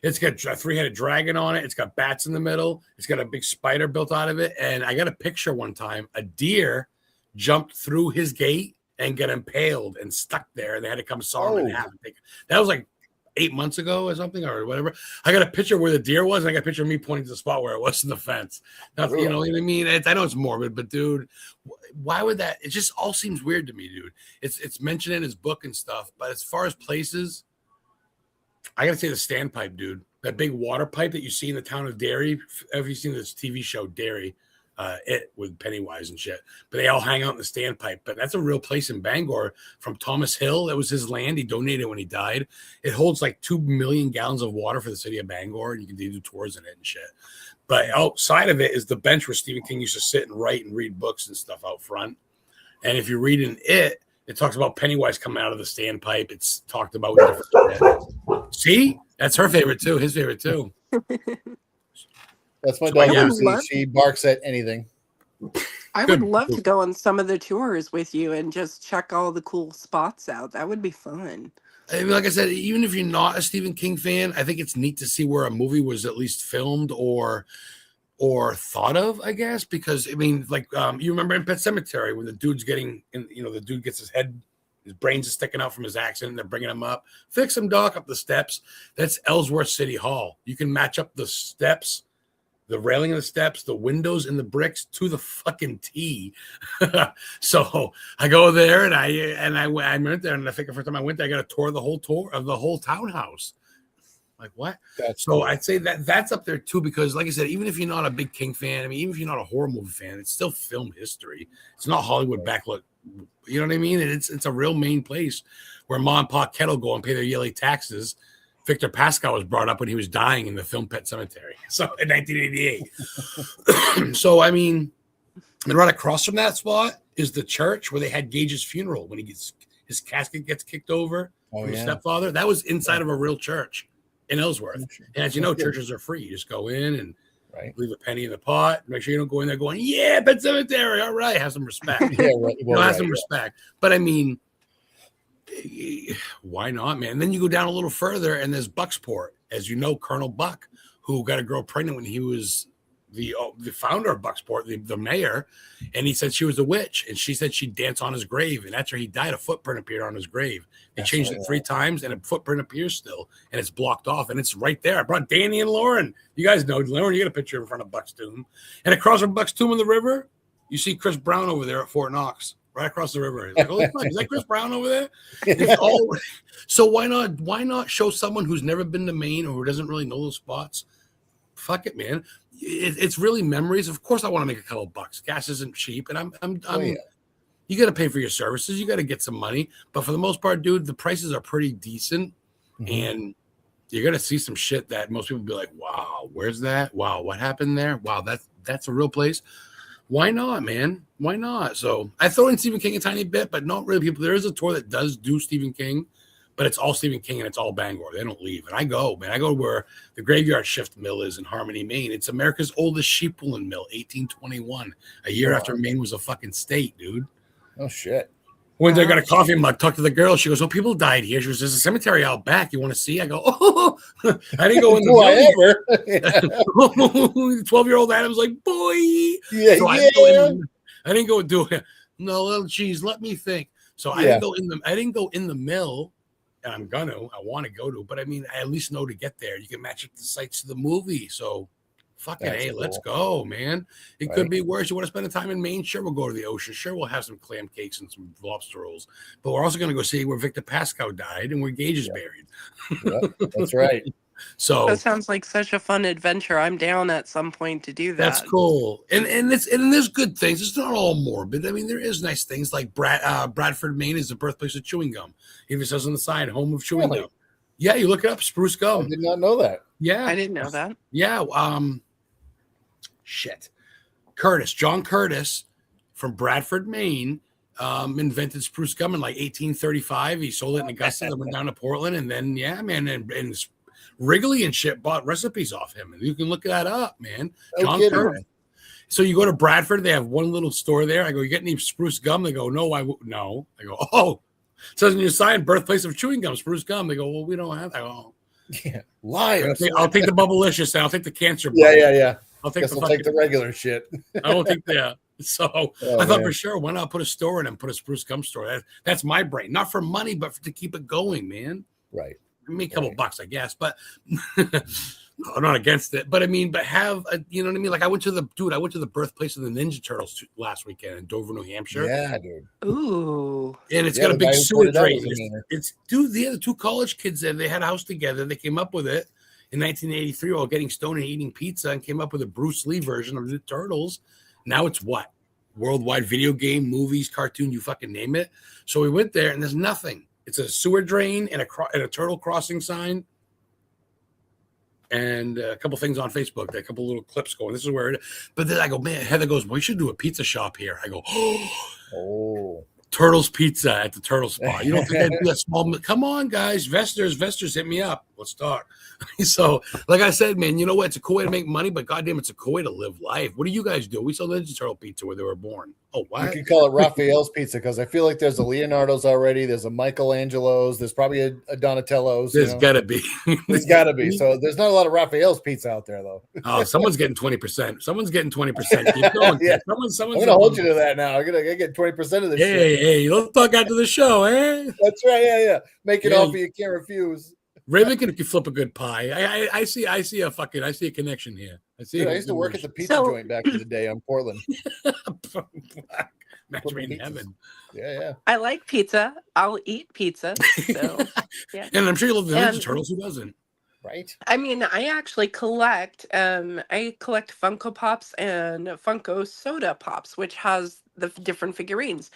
It's got a 3-headed dragon on it. It's got bats in the middle. It's got a big spider built out of it. And I got a picture one time. A deer jumped through his gate and got impaled and stuck there. And they had to come saw him in half. That was like 8 months ago or something or whatever. I got a picture where the deer was, and I got a picture of me pointing to the spot where it was in the fence. Now, really? You know what I mean? I know it's morbid, but dude, why would that? It just all seems weird to me, dude. It's mentioned in his book and stuff, but as far as places, I gotta say the standpipe, dude. That big water pipe that you see in the town of Derry. Have you seen this TV show, Derry? It with Pennywise and shit, but they all hang out in the standpipe. But that's a real place in Bangor from Thomas Hill. That was his land. He donated when he died. It holds like 2 million gallons of water for the city of Bangor, and you can do tours in it and shit. But outside of it is the bench where Stephen King used to sit and write and read books and stuff out front. And if you read in it talks about Pennywise coming out of the standpipe. It's talked about different shit. See, that's her favorite too. His favorite too. That's my dog, Lucy. She barks at anything. I would love to go on some of the tours with you and just check all the cool spots out. That would be fun. I mean, like I said, even if you're not a Stephen King fan, I think it's neat to see where a movie was at least filmed or thought of, I guess, because I mean, like you remember in Pet Sematary when the dude's getting, the dude gets his brains are sticking out from his accident. They're bringing him up, fix him, doc, up the steps. That's Ellsworth City Hall. You can match up the steps, the railing of the steps, the windows and the bricks to the fucking T. So I go there and I went there, and I think the first time I went there, I got a tour of the whole townhouse. Like what? That's so cool. I'd say that's up there too, because like I said, even if you're not a big King fan, I mean, even if you're not a horror movie fan, it's still film history. It's not Hollywood backlook. You know what I mean? And it's a real main place where Mom and Pa Kettle go and pay their yearly taxes. Victor Pascal was brought up when he was dying in the film Pet Sematary. So in 1988. So I mean, and right across from that spot is the church where they had Gage's funeral when his casket gets kicked over from his stepfather. That was inside of a real church in Ellsworth. And as you know, churches are free. You just go in and leave a penny in the pot. Make sure you don't go in there going, yeah, Pet Sematary. All right. Have some respect. Have some respect. But I mean, why not, man? And then you go down a little further and there's Bucksport. As you know, Colonel Buck, who got a girl pregnant when he was the founder of Bucksport, the mayor, and he said she was a witch, and she said she'd dance on his grave, and after he died, a footprint appeared on his grave. They changed it 3 times, and a footprint appears still, and it's blocked off, and it's right there. I brought Danny and Lauren. You guys know Lauren. You got a picture in front of Buck's tomb, and across from Buck's tomb in the river, you see Chris Brown over there at Fort Knox. Right across the river. Like, holy fuck, is that Chris Brown over there? So why not show someone who's never been to Maine or who doesn't really know those spots? Fuck it, man. It's really memories. Of course, I want to make a couple bucks. Gas isn't cheap, and you got to pay for your services. You got to get some money, but for the most part, dude, the prices are pretty decent, and you're gonna see some shit that most people be like, "Wow, where's that? Wow, what happened there? Wow, that's a real place." Why not, man? Why not? So I throw in Stephen King a tiny bit, but not really people. There is a tour that does do Stephen King, but it's all Stephen King and it's all Bangor. They don't leave. And I go, man. I go where the Graveyard Shift Mill is in Harmony, Maine. It's America's oldest sheep pulling mill, 1821, a year after Maine was a fucking state, dude. Oh, shit. When I got a coffee mug, talked to the girl. She goes, "Oh, people died here." She goes, "There's a cemetery out back. You want to see?" I go, "Oh, I didn't go in the mill." 12-year-old Adam's like, "Boy, yeah, so I didn't go do it. No, little cheese. Let me think. So I didn't go in the mill, and I want to go to, but I mean, I at least know to get there. You can match up the sites to the movie. So fucking hey, cool. Let's go, man. It could be worse. You want to spend the time in Maine? Sure, we'll go to the ocean. Sure, we'll have some clam cakes and some lobster rolls. But we're also going to go see where Victor Pascal died and where Gage is buried. That's right. So that sounds like such a fun adventure. I'm down at some point to do that. That's cool. And there's good things. It's not all morbid. I mean, there is nice things like Bradford, Maine is the birthplace of chewing gum. Even says on the side, home of chewing gum. Yeah, you look it up, spruce gum. I did not know that. Yeah. I didn't know that. Yeah. John Curtis from Bradford, Maine, invented spruce gum in like 1835. He sold it in Augusta and went down to Portland. And then, yeah, man, and Wrigley and shit bought recipes off him. And you can look that up, man. John Curtis. So you go to Bradford, they have one little store there. I go, "You get any spruce gum?" They go, "No, no." I go, "Oh, it says on your sign, birthplace of chewing gum, spruce gum." They go, "Well, we don't have that." I go, "Oh." Yeah, liars. I'll take the Bubblicious and I'll take the cancer. Yeah. I'll take Guess the I'll take the regular shit. I don't think that. So Oh, I thought man. for sure, why not put a store in and put a Spruce Gum store? That's my brain, not for money, but to keep it going, man. Right. I mean, a couple bucks, I guess, but I'm not against it. But I mean, but have a, you know what I mean? Like I went to the birthplace of the Ninja Turtles last weekend in Dover, New Hampshire. Yeah, dude. Ooh. And it's got a the big guy who sewer pointed out drain. was a meaner. It's dude, they had the two college kids there. They had a house together. They came up with it in 1983 while getting stoned and eating pizza and came up with a Bruce Lee version of the Turtles. Now it's what? Worldwide video game, movies, cartoon, you fucking name it. So we went there and there's nothing. It's a sewer drain and a turtle crossing sign. And a couple things on Facebook, a couple little clips going. This is where it is. But then I go, man, Heather goes, well, we should do a pizza shop here. I go, oh. Turtles Pizza at the Turtle Spot. You don't think I'd be a small? Come on, guys, Vesters, hit me up. Let's talk. So, like I said, man, you know what? It's a cool way to make money, but goddamn, it's a cool way to live life. What do you guys do? We sell Ninja Turtle Pizza where they were born. Oh, what? You could call it Raphael's Pizza because I feel like there's a Leonardo's already. There's a Michelangelo's. There's probably a Donatello's. There's gotta be. There's gotta be. So there's not a lot of Raphael's Pizza out there, though. Oh, someone's getting 20%. Someo's getting 20%. Keep going. Yeah. Someone's I'm gonna hold you to that now. I'm gonna get 20% of this. Hey, let's talk after the show, eh? That's right. Yeah. Make it offer you can't refuse. Raven can flip a good pie. I see a connection here. I used to work at the pizza joint back in the day on Portland. Match made in heaven. Yeah. I like pizza. I'll eat pizza. So yeah. And I'm sure you love the Ninja Turtles. Who doesn't? Right. I mean, I actually collect Funko Pops and Funko Soda Pops, which has the different figurines.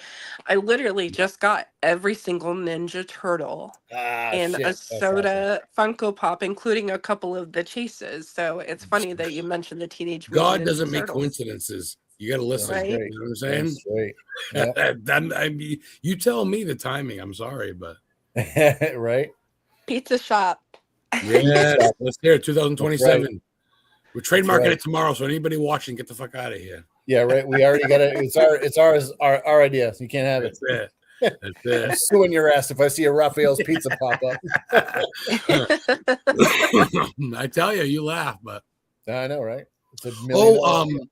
I literally just got every single Ninja Turtle and a soda Funko Pop, including a couple of the chases. So it's funny that you mentioned the Teenage Mutant God Ninja Doesn't make Turtles. coincidences. You got to listen. Right. You know what I'm saying? Yep. I mean, you tell me the timing. I'm sorry, but right. Pizza shop. Yes, let's hear it. 2027. Right. We're trademarking it tomorrow, so anybody watching, get the fuck out of here. Yeah, right. We already got it. It's our idea. So you can't have it. That's it. I'm suing your ass if I see a Raphael's Pizza pop up. I tell you, you laugh, but I know, right? It's $1 million.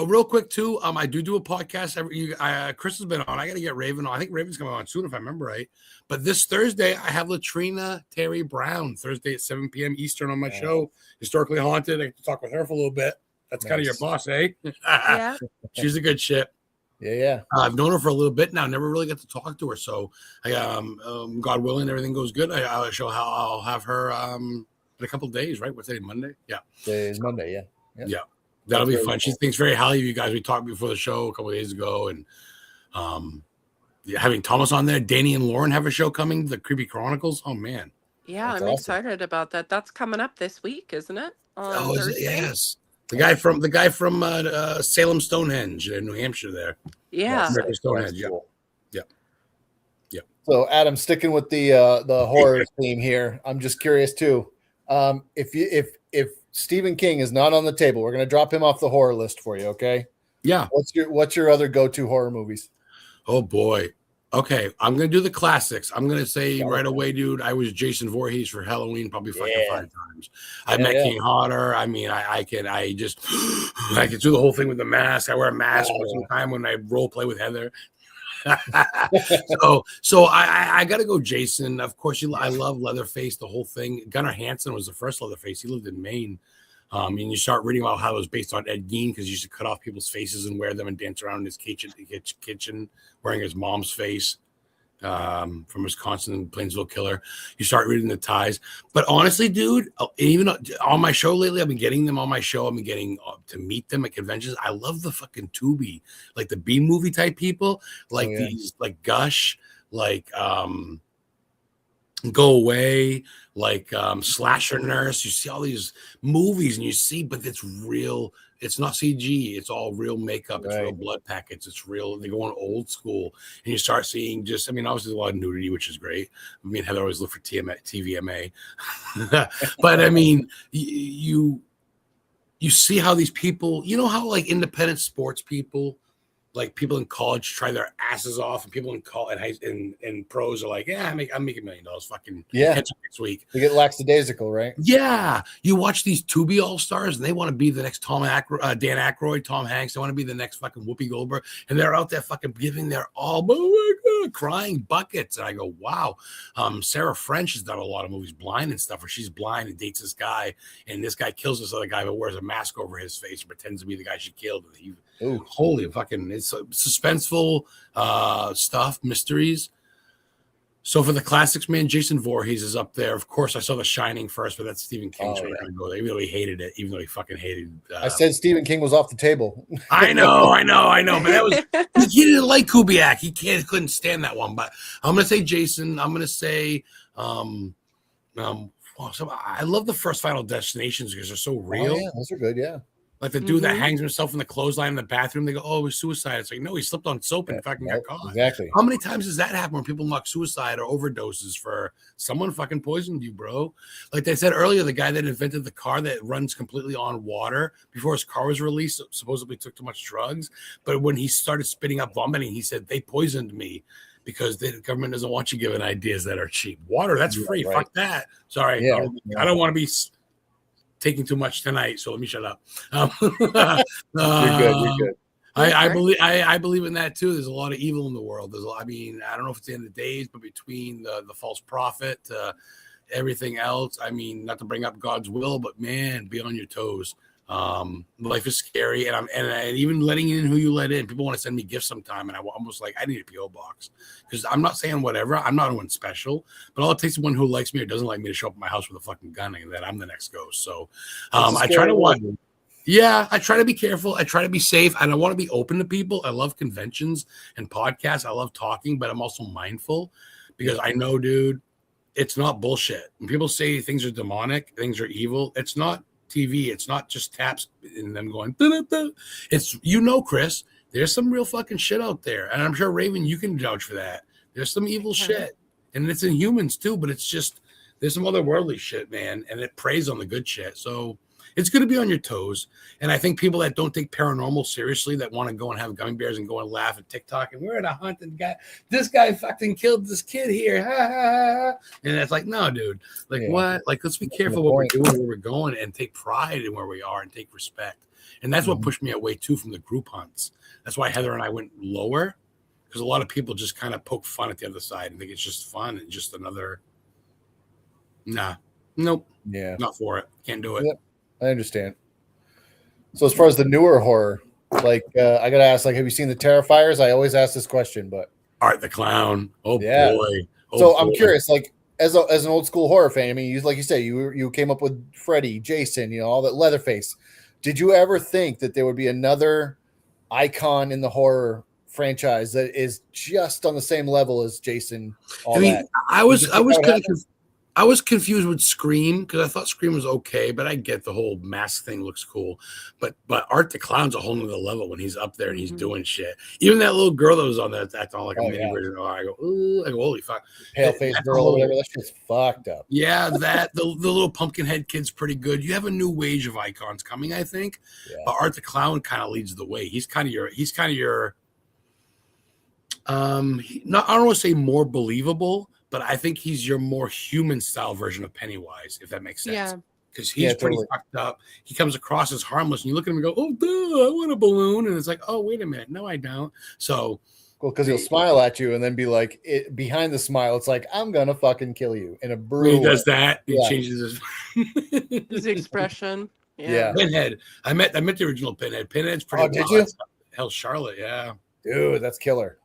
Real quick too. I do a podcast. Chris has been on. I got to get Raven on. I think Raven's coming on soon, if I remember right. But this Thursday, I have Latrina Terry Brown Thursday at 7 p.m. Eastern on my show, Historically Haunted. I get to talk with her for a little bit. That's kind of your boss, eh? Yeah. She's a good shit. Yeah. I've known her for a little bit now. Never really got to talk to her. So, God willing, everything goes good. I'll have her in a couple of days. Right? What's today? Monday? Yeah. Today's Monday. Yeah. That'll be fun. She thinks very highly of you guys. We talked before the show a couple of days ago, and having Thomas on there, Danny and Lauren have a show coming, the Creepy Chronicles. Oh man, Yeah, That's I'm awesome. excited about that. That's coming up this week, isn't it? On is it? Thursday? Yes. The guy from Salem Stonehenge in New Hampshire. There. Yeah. Yes. Stonehenge. Cool. Yeah. So Adam, sticking with the horror theme here, I'm just curious too. If Stephen King is not on the table, we're gonna drop him off the horror list for you. Okay. Yeah. What's your other go-to horror movies? Oh boy. Okay, I'm gonna do the classics. I'm gonna say right away, dude. I was Jason Voorhees for Halloween probably fucking 5 times. I met King Hodder. I mean, I can do the whole thing with the mask. I wear a mask most of the time when I role play with Heather. so I got to go Jason. Of course, I love Leatherface, the whole thing. Gunnar Hansen was the first Leatherface. He lived in Maine. And you start reading about how it was based on Ed Gein because he used to cut off people's faces and wear them and dance around in his kitchen wearing his mom's face from Wisconsin, Plainsville Killer. You start reading the ties. But honestly, dude, even on my show lately, I've been getting them on my show. I've been getting to meet them at conventions. I love the fucking Tubi, like the B movie type people, like these, like Gush, like Go Away, like Slasher Nurse. You see all these movies and you see, but it's real. It's not CG. It's all real makeup. It's real blood packets. It's real. They go on old school and you start seeing obviously a lot of nudity, which is great. I mean, Heather always looked for TVMA, but I mean, you see how these people, you know, how like independent sports people, like people in college try their asses off, and people in college in pros are like, yeah, I'm making $1 million. Fucking catch up next week. You get lackadaisical, right? Yeah, you watch these Tubi All Stars, and they want to be the next Dan Aykroyd, Tom Hanks. They want to be the next fucking Whoopi Goldberg, and they're out there fucking giving their all, oh my God, crying buckets. And I go, wow. Sarah French has done a lot of movies, Blind and stuff, where she's blind and dates this guy, and this guy kills this other guy, but wears a mask over his face, and pretends to be the guy she killed. Holy fucking, it's suspenseful stuff, mysteries. So for the classics, man, Jason Voorhees is up there. Of course, I saw The Shining first, but that's Stephen King. So we're gonna go there. Even though he hated it, even though he fucking hated. I said Stephen King was off the table. I know. But that was he didn't like Kubiak. He couldn't stand that one. But I'm gonna say Jason. I'm gonna say I love the first Final Destinations because they're so real. Oh, yeah, those are good. Yeah. Like the dude that hangs himself in the clothesline in the bathroom, they go, "Oh, it was suicide." It's like, no, he slipped on soap and fucking got caught. Exactly. How many times does that happen when people mock suicide or overdoses for someone fucking poisoned you, bro? Like they said earlier, the guy that invented the car that runs completely on water before his car was released supposedly took too much drugs. But when he started spitting up vomiting, he said, "They poisoned me because the government doesn't want you giving ideas that are cheap. Water, that's free. Right. Fuck that." Sorry, yeah. I don't want to be taking too much tonight, so let me shut up. You're good. I believe in that too. There's a lot of evil in the world. I don't know if it's the end of days, but between the false prophet, everything else. I mean, not to bring up God's will, but man, be on your toes. Life is scary, and even letting in who you let in. People want to send me gifts sometime, and I'm almost like, I need a PO box because I'm not saying whatever. I'm not one special, but all it takes is one who likes me or doesn't like me to show up at my house with a fucking gun, and that I'm the next ghost. So, I try to watch. Yeah, I try to be careful. I try to be safe, and I want to be open to people. I love conventions and podcasts. I love talking, but I'm also mindful because I know, dude, it's not bullshit. When people say things are demonic, things are evil, it's not TV. It's not just taps and them going. Da-da-da. It's Chris. There's some real fucking shit out there, and I'm sure Raven, you can vouch for that. There's some evil shit, and it's in humans too. But it's just there's some otherworldly shit, man, and it preys on the good shit. So it's going to be on your toes. And I think people that don't take paranormal seriously, that want to go and have gummy bears and go and laugh at TikTok and we're at a haunted guy. This guy fucking killed this kid here. Ha, ha, ha. And it's like, no, dude. Like, what? Like, let's be careful what we're doing, where we're going, and take pride in where we are and take respect. And that's what pushed me away, too, from the group hunts. That's why Heather and I went lower, because a lot of people just kind of poke fun at the other side and think it's just fun and just another. Nope. Yeah. Not for it. Can't do it. Yep. I understand. So as far as the newer horror, like I gotta ask, like, have you seen the Terrifiers? I always ask this question, but Art the Clown. Oh yeah. boy. So I'm curious, like as an old school horror fan, I mean, like you said, you came up with Freddy, Jason, all that Leatherface. Did you ever think that there would be another icon in the horror franchise that is just on the same level as Jason? I was confused with Scream because I thought Scream was okay, but I get the whole mask thing looks cool. But Art the Clown's a whole nother level when he's up there and he's doing shit. Even that little girl that was on that acting like a mini version. I go, holy fuck. Pale face girl or whatever. That shit's fucked up. Yeah, the little pumpkin head kid's pretty good. You have a new wave of icons coming, I think. Yeah. But Art the Clown kind of leads the way. He's kind of your I don't want to say more believable, but I think he's your more human style version of Pennywise, if that makes sense. Yeah. Because he's pretty fucked up. He comes across as harmless, and you look at him and go, "Oh, duh, I want a balloon," and it's like, "Oh, wait a minute, no, I don't." So, well, because he'll smile at you and then be like, behind the smile, it's like, "I'm gonna fucking kill you" in a brutal. He does that. He changes his expression. Yeah. Pinhead. I met the original Pinhead. Pinhead's pretty. Oh, did you? Hell, Charlotte. Yeah. Dude, that's killer.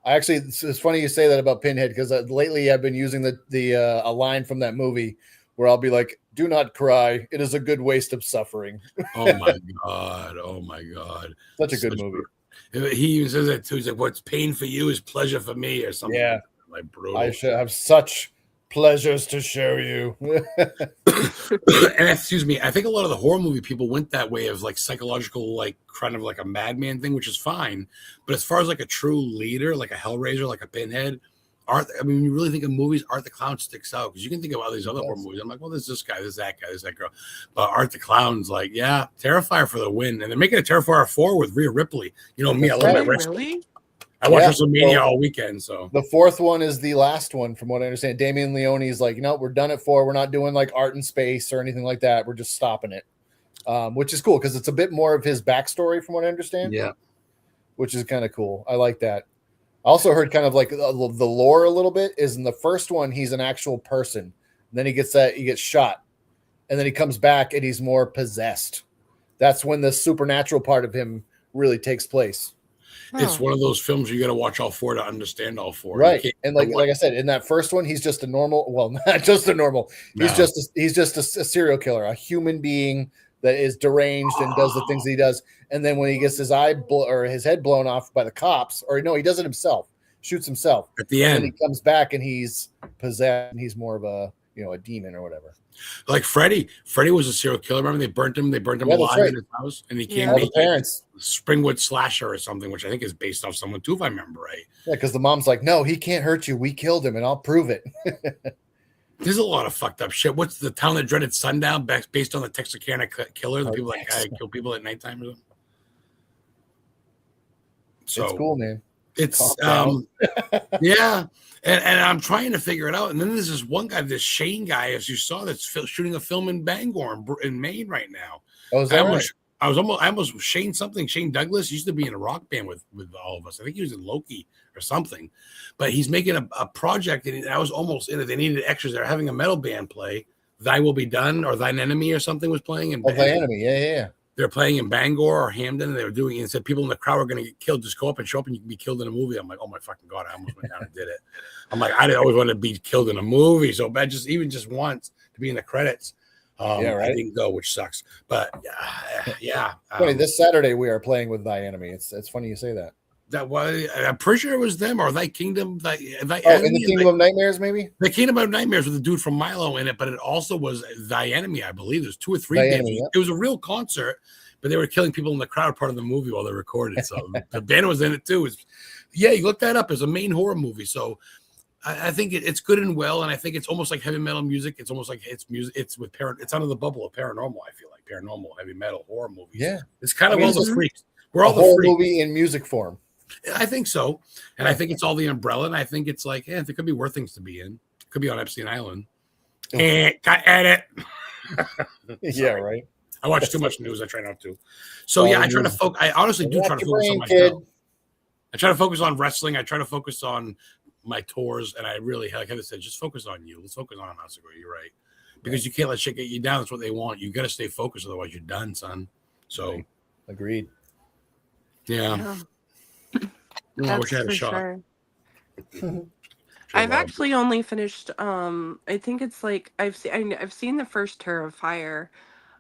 It's funny you say that about Pinhead because lately I've been using a line from that movie where I'll be like, "Do not cry. It is a good waste of suffering." Oh my god! Oh my god! Such a good movie. He even says that too. He's like, "What's pain for you is pleasure for me," or something. Yeah, like brutal. I should have such pleasures to show you. And excuse me, I think a lot of the horror movie people went that way of like psychological, like kind of like a madman thing, which is fine. But as far as like a true leader, like a Hellraiser, like a Pinhead, Art. I mean, when you really think of movies, Art the Clown sticks out because you can think of all these other horror movies. I'm like, well, there's this guy, there's that guy, there's that girl, but Art the Clown's like, yeah, Terrifier for the win, and they're making a Terrifier 4 with Rhea Ripley. You know me, I love my wrestling. Really? I watched WrestleMania all weekend. So the fourth one is the last one, from what I understand. Damian Leone's like, we're done at 4. We're not doing like Art in Space or anything like that. We're just stopping it, which is cool because it's a bit more of his backstory, from what I understand. Yeah, which is kind of cool. I like that. I also heard kind of like the lore a little bit is in the first one, he's an actual person. And then he gets shot. And then he comes back and he's more possessed. That's when the supernatural part of him really takes place. It's one of those films you got to watch all 4 to understand all 4. Right. And like I said, in that first one, he's just a normal, well, not just a normal. No. He's just a serial killer, a human being that is deranged and does the things that he does. And then when he gets his his head blown off by the cops, or no, he does it himself, shoots himself at the end. And he comes back and he's possessed and he's more of a demon or whatever. Like Freddy was a serial killer. Remember they burnt him alive in his house, and he came the parents Springwood Slasher or something, which I think is based off someone too, if I remember right. Yeah, because the mom's like, no, he can't hurt you. We killed him, and I'll prove it. There's a lot of fucked up shit. What's the town that dreaded sundown based on the Texarkana killer? The people that kill people at nighttime or something. So it's cool, man. It's yeah. And I'm trying to figure it out. And then there's this one guy, this Shane guy, as you saw, that's shooting a film in Bangor in Maine right now. Oh, is that right? I almost Shane Douglas used to be in a rock band with all of us. I think he was in Loki or something, but he's making a project, and I was almost in it. They needed extras. They're having a metal band play. Thy Will Be Done or Thine Enemy or something was playing. In Thy Enemy, yeah. They're playing in Bangor or Hamden, and they were doing it and said people in the crowd are going to get killed. Just go up and show up, and you can be killed in a movie. I'm like, oh my fucking God, I almost went down and did it. I'm like, I always wanted to be killed in a movie so bad, just once to be in the credits. Yeah, right. I didn't go, which sucks. But yeah. Funny, this Saturday we are playing with Thy Enemy. It's funny you say that. That was, I'm pretty sure it was them or Thy Kingdom. In the Kingdom of Nightmares, maybe? The Kingdom of Nightmares with the dude from Milo in it, but it also was Thy Enemy, I believe. There's 2 or 3 bands. It was a real concert, but they were killing people in the crowd part of the movie while they recorded. So the band was in it too. You look that up as a main horror movie. So I think it's good and well, and I think it's almost like heavy metal music. It's almost like it's music. It's with it's under the bubble of paranormal. I feel like paranormal, heavy metal, horror movies. Yeah, it's kind of all the freaks. We're all the horror freaks. Movie in music form. I think so, and I think it's all the umbrella. And I think it's like, there could be worse things to be in. It could be on Epstein Island. Edit. Yeah, right. I watch too much news. I try not to. So I try to focus. I honestly do try to focus on myself. I try to focus on wrestling. I try to focus on my tours, and I really, like I said, just focus on you. Let's focus on us. You're right, because you can't let shit get you down. That's what they want. You got to stay focused, otherwise you're done, son. So, agreed. Yeah. I wish I had a shot. Sure. I've actually only finished. I think it's like I've seen the first Terrifier.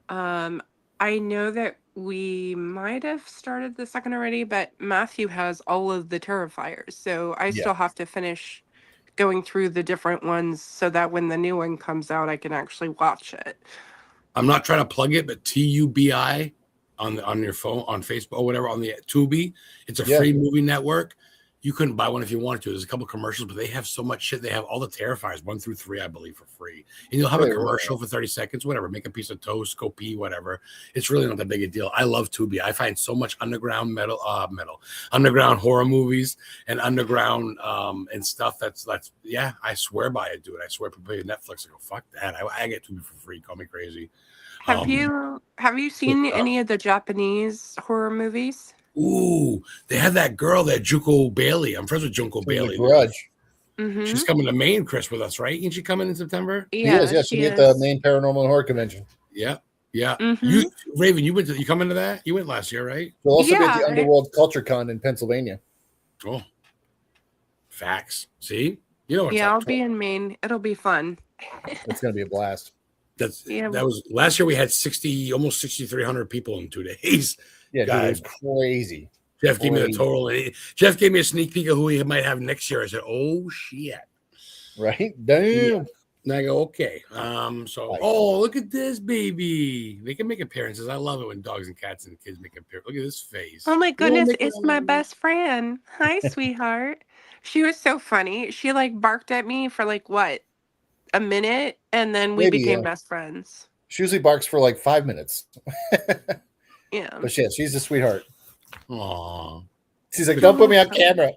I know that we might have started the second already, but Matthew has all of the Terrifiers, so I still have to finish going through the different ones so that when the new one comes out, I can actually watch it. I'm not trying to plug it, but TUBI on your phone, on Facebook or whatever, on the Tubi, it's a free movie network. You couldn't buy one if you wanted to. There's a couple commercials, but they have so much shit. They have all the Terrifiers 1 through 3, I believe, for free. And you'll have a commercial for 30 seconds, whatever. Make a piece of toast, go pee, whatever. It's really not that big a deal. I love Tubi. I find so much underground underground horror movies and underground and stuff. That's I swear by it, dude. I swear by Netflix. I go, fuck that. I get Tubi for free. Call me crazy. Have you seen any of the Japanese horror movies? Ooh, they had that girl, that Junko Bailey. I'm friends with Junko Bailey. Grudge. Mm-hmm. She's coming to Maine, Chris, with us, right? Ain't she coming in September? Yeah, she at the Maine Paranormal and Horror Convention. Yeah, yeah. Mm-hmm. You, Raven, you coming to that? You went last year, right? We'll also be at the Underworld Culture Con in Pennsylvania. Oh, facts. See, you know what's I'll be in Maine. It'll be fun. It's gonna be a blast. That was last year. We had almost 6,300 people in 2 days. Yeah, dude, it was crazy. Jeff gave me the total. Jeff gave me a sneak peek of who he might have next year. I said, "Oh shit!" Right? Damn. Yeah. And I go, "Okay." Look at this baby. They can make appearances. I love it when dogs and cats and kids make appearances. Look at this face. Oh my goodness, it's my best friend. Hi, sweetheart. She was so funny. She like barked at me for like what, a minute, and then we Maybe, became yeah. best friends. She usually barks for like 5 minutes. Yeah. But yeah, she's a sweetheart. Aw. She's like, don't put Oh, me on so camera.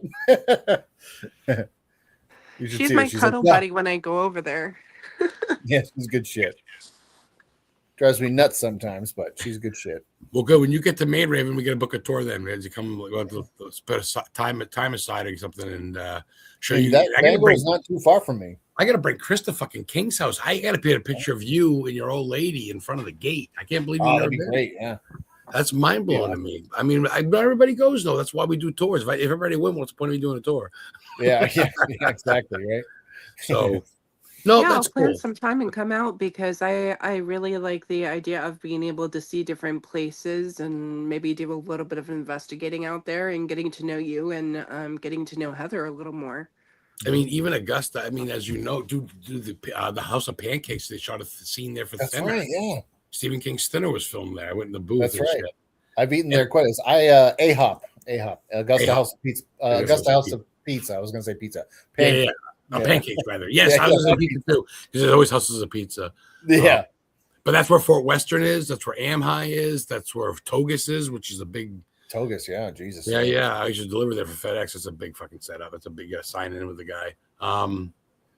You should she's see her. my She's like, cuddle yeah, buddy when I go over there. yeah, she's good shit. Drives me nuts sometimes, but she's good shit. Well, good. When you get to Main Raven, we got to book a tour then. As you come, we'll have to put time aside or something and show Dude, you. that Bangor is not too far from me. I got to bring Chris to fucking King's house. I got to paint a picture of you and your old lady in front of the gate. I can't believe you've never That'd be been. great. Yeah. That's mind blowing to me. I mean, not everybody goes though. That's why we do tours. If everybody went, what's the point of me doing a tour? Yeah, exactly. Right. So, no, Yeah, I'll that's plan cool. some time and come out because I really like the idea of being able to see different places and maybe do a little bit of investigating out there and getting to know you and getting to know Heather a little more. I mean, even Augusta. I mean, as you know, do the House of Pancakes. They shot a scene there for That's Thinner. right. Yeah, Stephen King's Thinner was filmed there. I went in the booth. that's and right. shit. I've eaten there quite as AHOP, Augusta House of Pizza. Augusta House of Pizza. I was going to say pizza. Yeah. Pancakes, rather. Yes, houses of pizza too, because there's always houses of pizza. Yeah. But that's where Fort Western is. That's where Amhi is. That's where Togus is, which is a big. Togus, yeah, Jesus. Yeah. I used to deliver there for FedEx. It's a big fucking setup. It's a big sign in with the guy.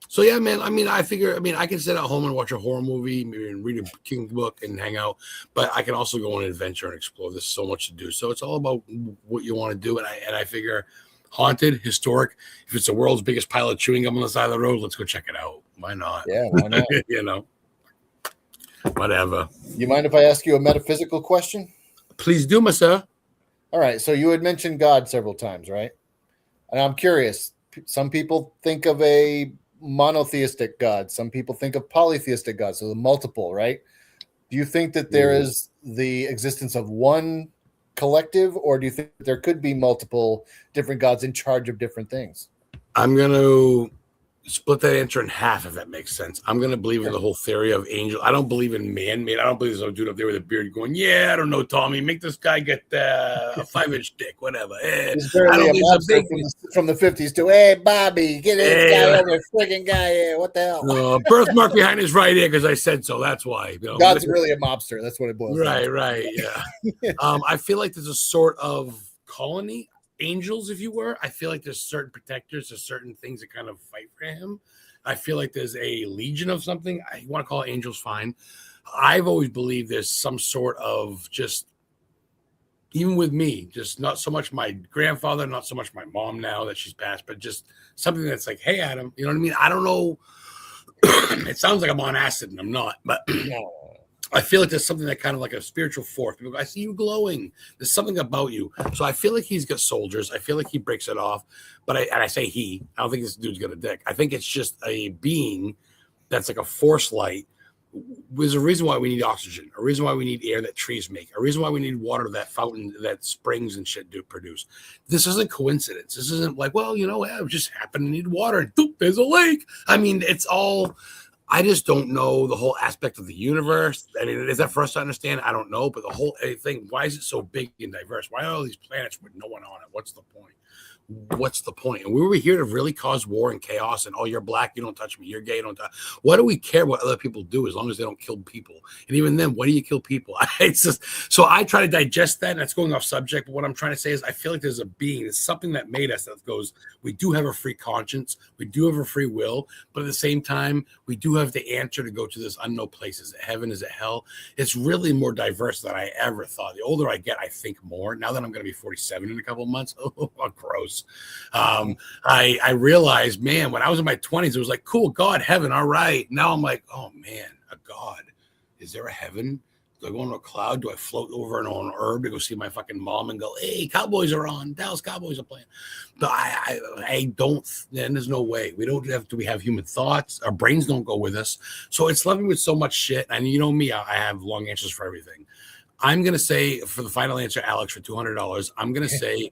So yeah, man. I mean, I figure. I mean, I can sit at home and watch a horror movie, maybe and read a King book and hang out. But I can also go on an adventure and explore. There's so much to do. So it's all about what you want to do. And I figure, haunted, historic. If it's the world's biggest pile of chewing gum on the side of the road, let's go check it out. Why not? Yeah, why not? You know, whatever. You mind if I ask you a metaphysical question? Please do, my sir. All right. So you had mentioned God several times, right? And I'm curious. Some people think of a monotheistic God. Some people think of polytheistic God. So the multiple, right? Do you think that there is the existence of one collective, or do you think there could be multiple different gods in charge of different things? I'm going to split that answer in half, if that makes sense. I'm going to believe in the whole theory of angel. I don't believe in man-made. I don't believe there's no dude up there with a beard going, yeah, I don't know, Tommy, make this guy get a 5-inch dick, whatever. He's barely a monster from the 50s to, hey, Bobby, get this guy over, freaking guy here. What the hell? Birthmark behind his right ear because I said so. That's why. You know, God's really a mobster. That's what it boils down to. Right, yeah. I feel like there's a sort of colony. Angels, if you were, I feel like there's certain protectors, there's certain things that kind of fight for him. I feel like there's a legion of something. I want to call it angels, fine. I've always believed there's some sort of just, even with me, just not so much my grandfather, not so much my mom now that she's passed, but just something that's like, hey, Adam, you know what I mean? I don't know. It sounds like I'm on acid and I'm not, but I feel like there's something that kind of like a spiritual force. People go, I see you glowing. There's something about you. So I feel like he's got soldiers. I feel like he breaks it off. But I say he. I don't think this dude's got a dick. I think it's just a being that's like a force light. There's a reason why we need oxygen, a reason why we need air that trees make, a reason why we need water that fountain that springs and shit do produce. This isn't coincidence. This isn't like, well, you know, it just happened to need water and doop, there's a lake. I mean, it's all. I just don't know the whole aspect of the universe. I mean, is that for us to understand? I don't know. But the whole thing, why is it so big and diverse? Why are all these planets with no one on it? What's the point? What's the point? And we were here to really cause war and chaos and, oh, you're black, you don't touch me. You're gay, you don't touch. Why do we care what other people do as long as they don't kill people? And even then, why do you kill people? It's just, so I try to digest that, and that's going off subject. But what I'm trying to say is I feel like there's a being, it's something that made us that goes, we do have a free conscience. We do have a free will. But at the same time, we do have the answer to go to this unknown place. Is it heaven? Is it hell? It's really more diverse than I ever thought. The older I get, I think more. Now that I'm going to be 47 in a couple of months, oh, gross. I realized, man, when I was in my 20s, it was like, cool, God, heaven, all right. Now I'm like, oh, man, a God. Is there a heaven? Do I go on a cloud? Do I float over on an herb to go see my fucking mom and go, hey, Cowboys are on. Dallas Cowboys are playing. But I don't, then there's no way. We don't have to, we have human thoughts. Our brains don't go with us. So it's left me with so much shit. And you know me, I have long answers for everything. I'm going to say, for the final answer, Alex, for $200, I'm going to say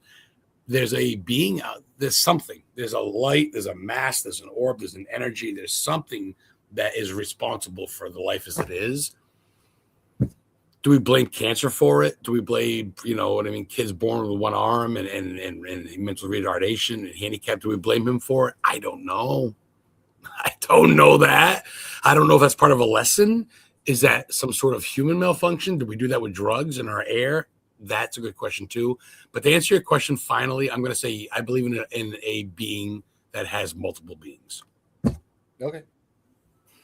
there's a being out, there's something. There's a light, there's a mass, there's an orb, there's an energy, there's something that is responsible for the life as it is. Do we blame cancer for it? Do we blame, you know what I mean, kids born with one arm and mental retardation and handicap? Do we blame him for it? I don't know. I don't know that. I don't know if that's part of a lesson. Is that some sort of human malfunction? Do we do that with drugs in our air? That's a good question too. But to answer your question, finally, I'm going to say I believe in a being that has multiple beings. Okay.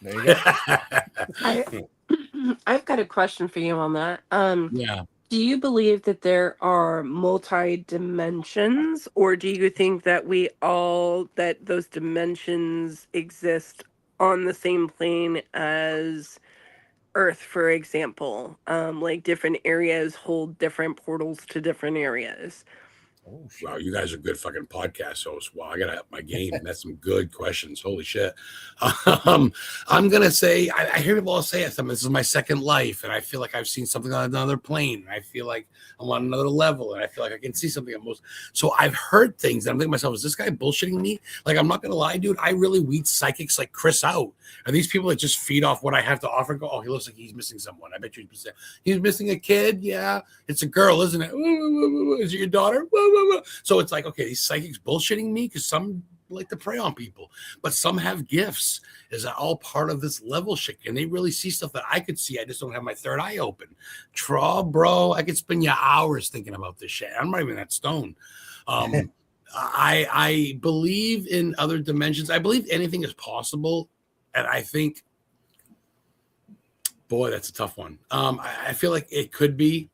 There you go. I've got a question for you on that. Yeah. Do you believe that there are multi dimensions, or do you think that that those dimensions exist on the same plane as Earth, for example? Like different areas hold different portals to different areas. Oh Wow, shit. you guys are good fucking podcast hosts. Wow, I gotta up my game. That's some good questions. Holy shit. I'm gonna say I hear people all say it. This is my second life, and I feel like I've seen something on another plane. And I feel like I'm on another level, and I feel like I can see something almost. So I've heard things, and I'm thinking to myself, is this guy bullshitting me? Like, I'm not gonna lie, dude. I really weed psychics like Chris out. Are these people that just feed off what I have to offer? And go, oh, he looks like he's missing someone. I bet you he's missing a kid. Yeah, it's a girl, isn't it? Is it your daughter? So it's like, okay, these psychics bullshitting me because some like to prey on people, but some have gifts. Is that all part of this level shit? And they really see stuff that I could see. I just don't have my third eye open. Bro, I could spend you hours thinking about this shit. I'm not even that stoned. I believe in other dimensions. I believe anything is possible. And I think, boy, that's a tough one. I feel like it could be.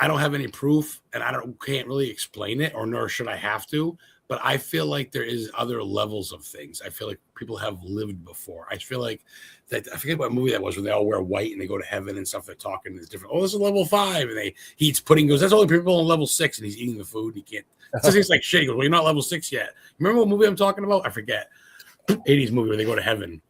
I don't have any proof, and can't really explain it, or nor should I have to. But I feel like there is other levels of things. I feel like people have lived before. I feel like that. I forget what movie that was, where they all wear white and they go to heaven and stuff. They're talking. It's different. Oh, this is level 5, and he eats pudding. Goes, that's only people on level 6, and he's eating the food. He can't. So he's like shit. He goes, well, you're not level 6 yet. Remember what movie I'm talking about? I forget. 80s movie where they go to heaven.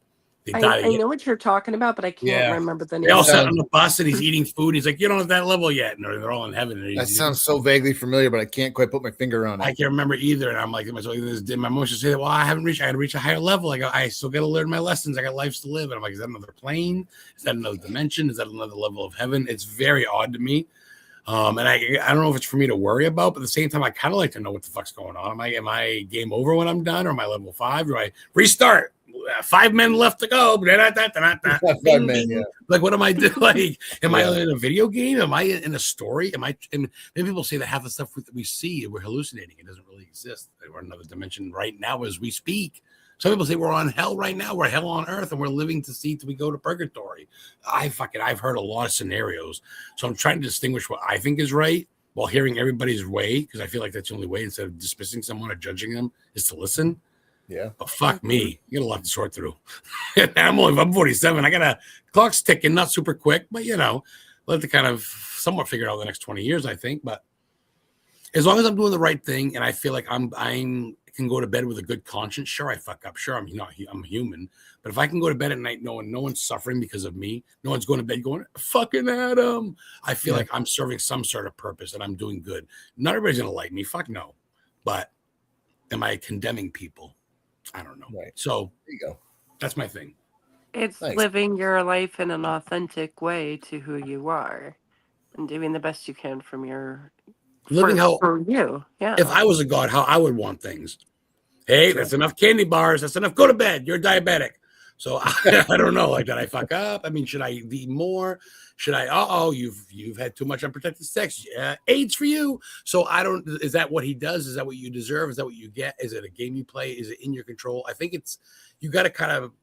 I know what you're talking about, but I can't remember the name. They all sat on the bus and he's eating food. He's like, you don't have that level yet. And they're all in heaven. That sounds so vaguely familiar, but I can't quite put my finger on it. I can't remember either. And I'm like, my mom should say, well, I got to reach a higher level. I still got to learn my lessons. I got lives to live. And I'm like, is that another plane? Is that another dimension? Is that another level of heaven? It's very odd to me. And I don't know if it's for me to worry about, but at the same time, I kind of like to know what the fuck's going on. Am I game over when I'm done, or am I level 5? Do I restart? 5 men left to go. 5 men, yeah. Like, what am I doing? Like, am I in a video game? Am I in a story? And people say that half the stuff that we see, we're hallucinating. It doesn't really exist. We're in another dimension right now as we speak. Some people say we're on hell right now. We're hell on earth, and we're living to see till we go to purgatory. I've heard a lot of scenarios. So I'm trying to distinguish what I think is right while hearing everybody's way, because I feel like that's the only way, instead of dismissing someone or judging them, is to listen. Yeah. But fuck me. You got a lot to sort through. I'm 47. I got a clock's ticking, not super quick, but let the kind of somewhat figure it out the next 20 years, I think. But as long as I'm doing the right thing and I feel like I can go to bed with a good conscience, sure, I fuck up. Sure, I'm human. But if I can go to bed at night knowing no one's suffering because of me, no one's going to bed going, fucking Adam, I feel like I'm serving some sort of purpose and I'm doing good. Not everybody's going to like me. Fuck no. But am I condemning people? I don't know. Right. So there you go. That's my thing. It's living your life in an authentic way to who you are and doing the best you can from your for you. Yeah. If I was a god, how I would want things. Hey, that's enough candy bars. That's enough. Go to bed. You're diabetic. So I don't know. Like, did I fuck up? I mean, should I eat more? Should I? You've had too much unprotected sex. Yeah, AIDS for you. So I don't. Is that what he does? Is that what you deserve? Is that what you get? Is it a game you play? Is it in your control? I think you got to kind of,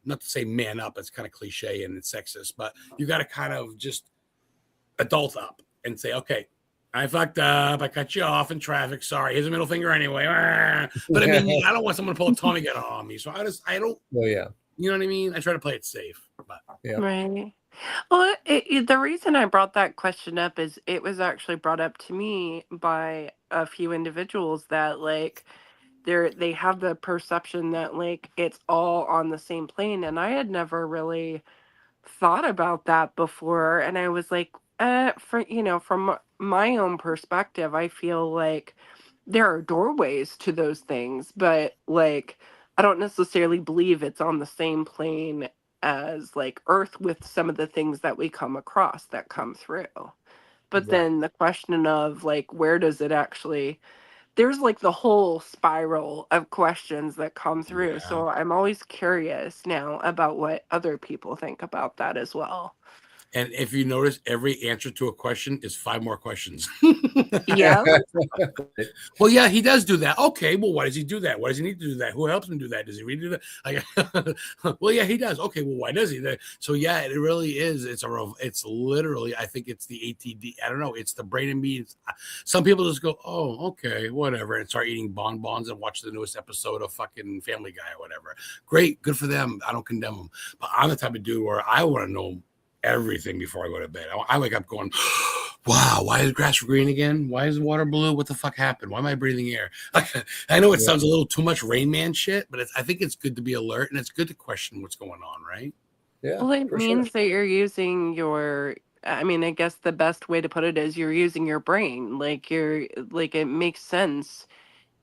not to say man up. It's kind of cliche and it's sexist, but you got to kind of just adult up and say, okay, I fucked up. I cut you off in traffic. Sorry. Here's a middle finger anyway. But I mean, I don't want someone to pull a Tommy gun on me. So I don't. Oh yeah. You know what I mean? I try to play it safe. But right. Well, the reason I brought that question up is it was actually brought up to me by a few individuals that like they have the perception that like it's all on the same plane, and I had never really thought about that before, and I was like, from my own perspective, I feel like there are doorways to those things, but like I don't necessarily believe it's on the same plane as like Earth with some of the things that we come across that come through. But Right. then the question of like, where does it actually, there's like the whole spiral of questions that come through. Yeah. So I'm always curious now about what other people think about that as well. And if you notice, every answer to a question is 5 more questions. Yeah. Well, yeah, he does do that. Okay, well, why does he do that? Why does he need to do that? Who helps him do that? Does he really do that? Like, well, yeah, he does. Okay, well, why does he? So, yeah, it really is. It's literally, I think it's the ATD. I don't know. It's the brain and me. Some people just go, oh, okay, whatever, and start eating bonbons and watch the newest episode of fucking Family Guy or whatever. Great, good for them. I don't condemn them. But I'm the type of dude where I want to know everything before I go to bed. I wake up going, wow, why is the grass green again? Why is the water blue? What the fuck happened? Why am I breathing air? I know it sounds a little too much Rain Man shit, but I think it's good to be alert and it's good to question what's going on, right? Yeah. Well, it For means sure. that you're using your, I mean, I guess the best way to put it is you're using your brain. Like like it makes sense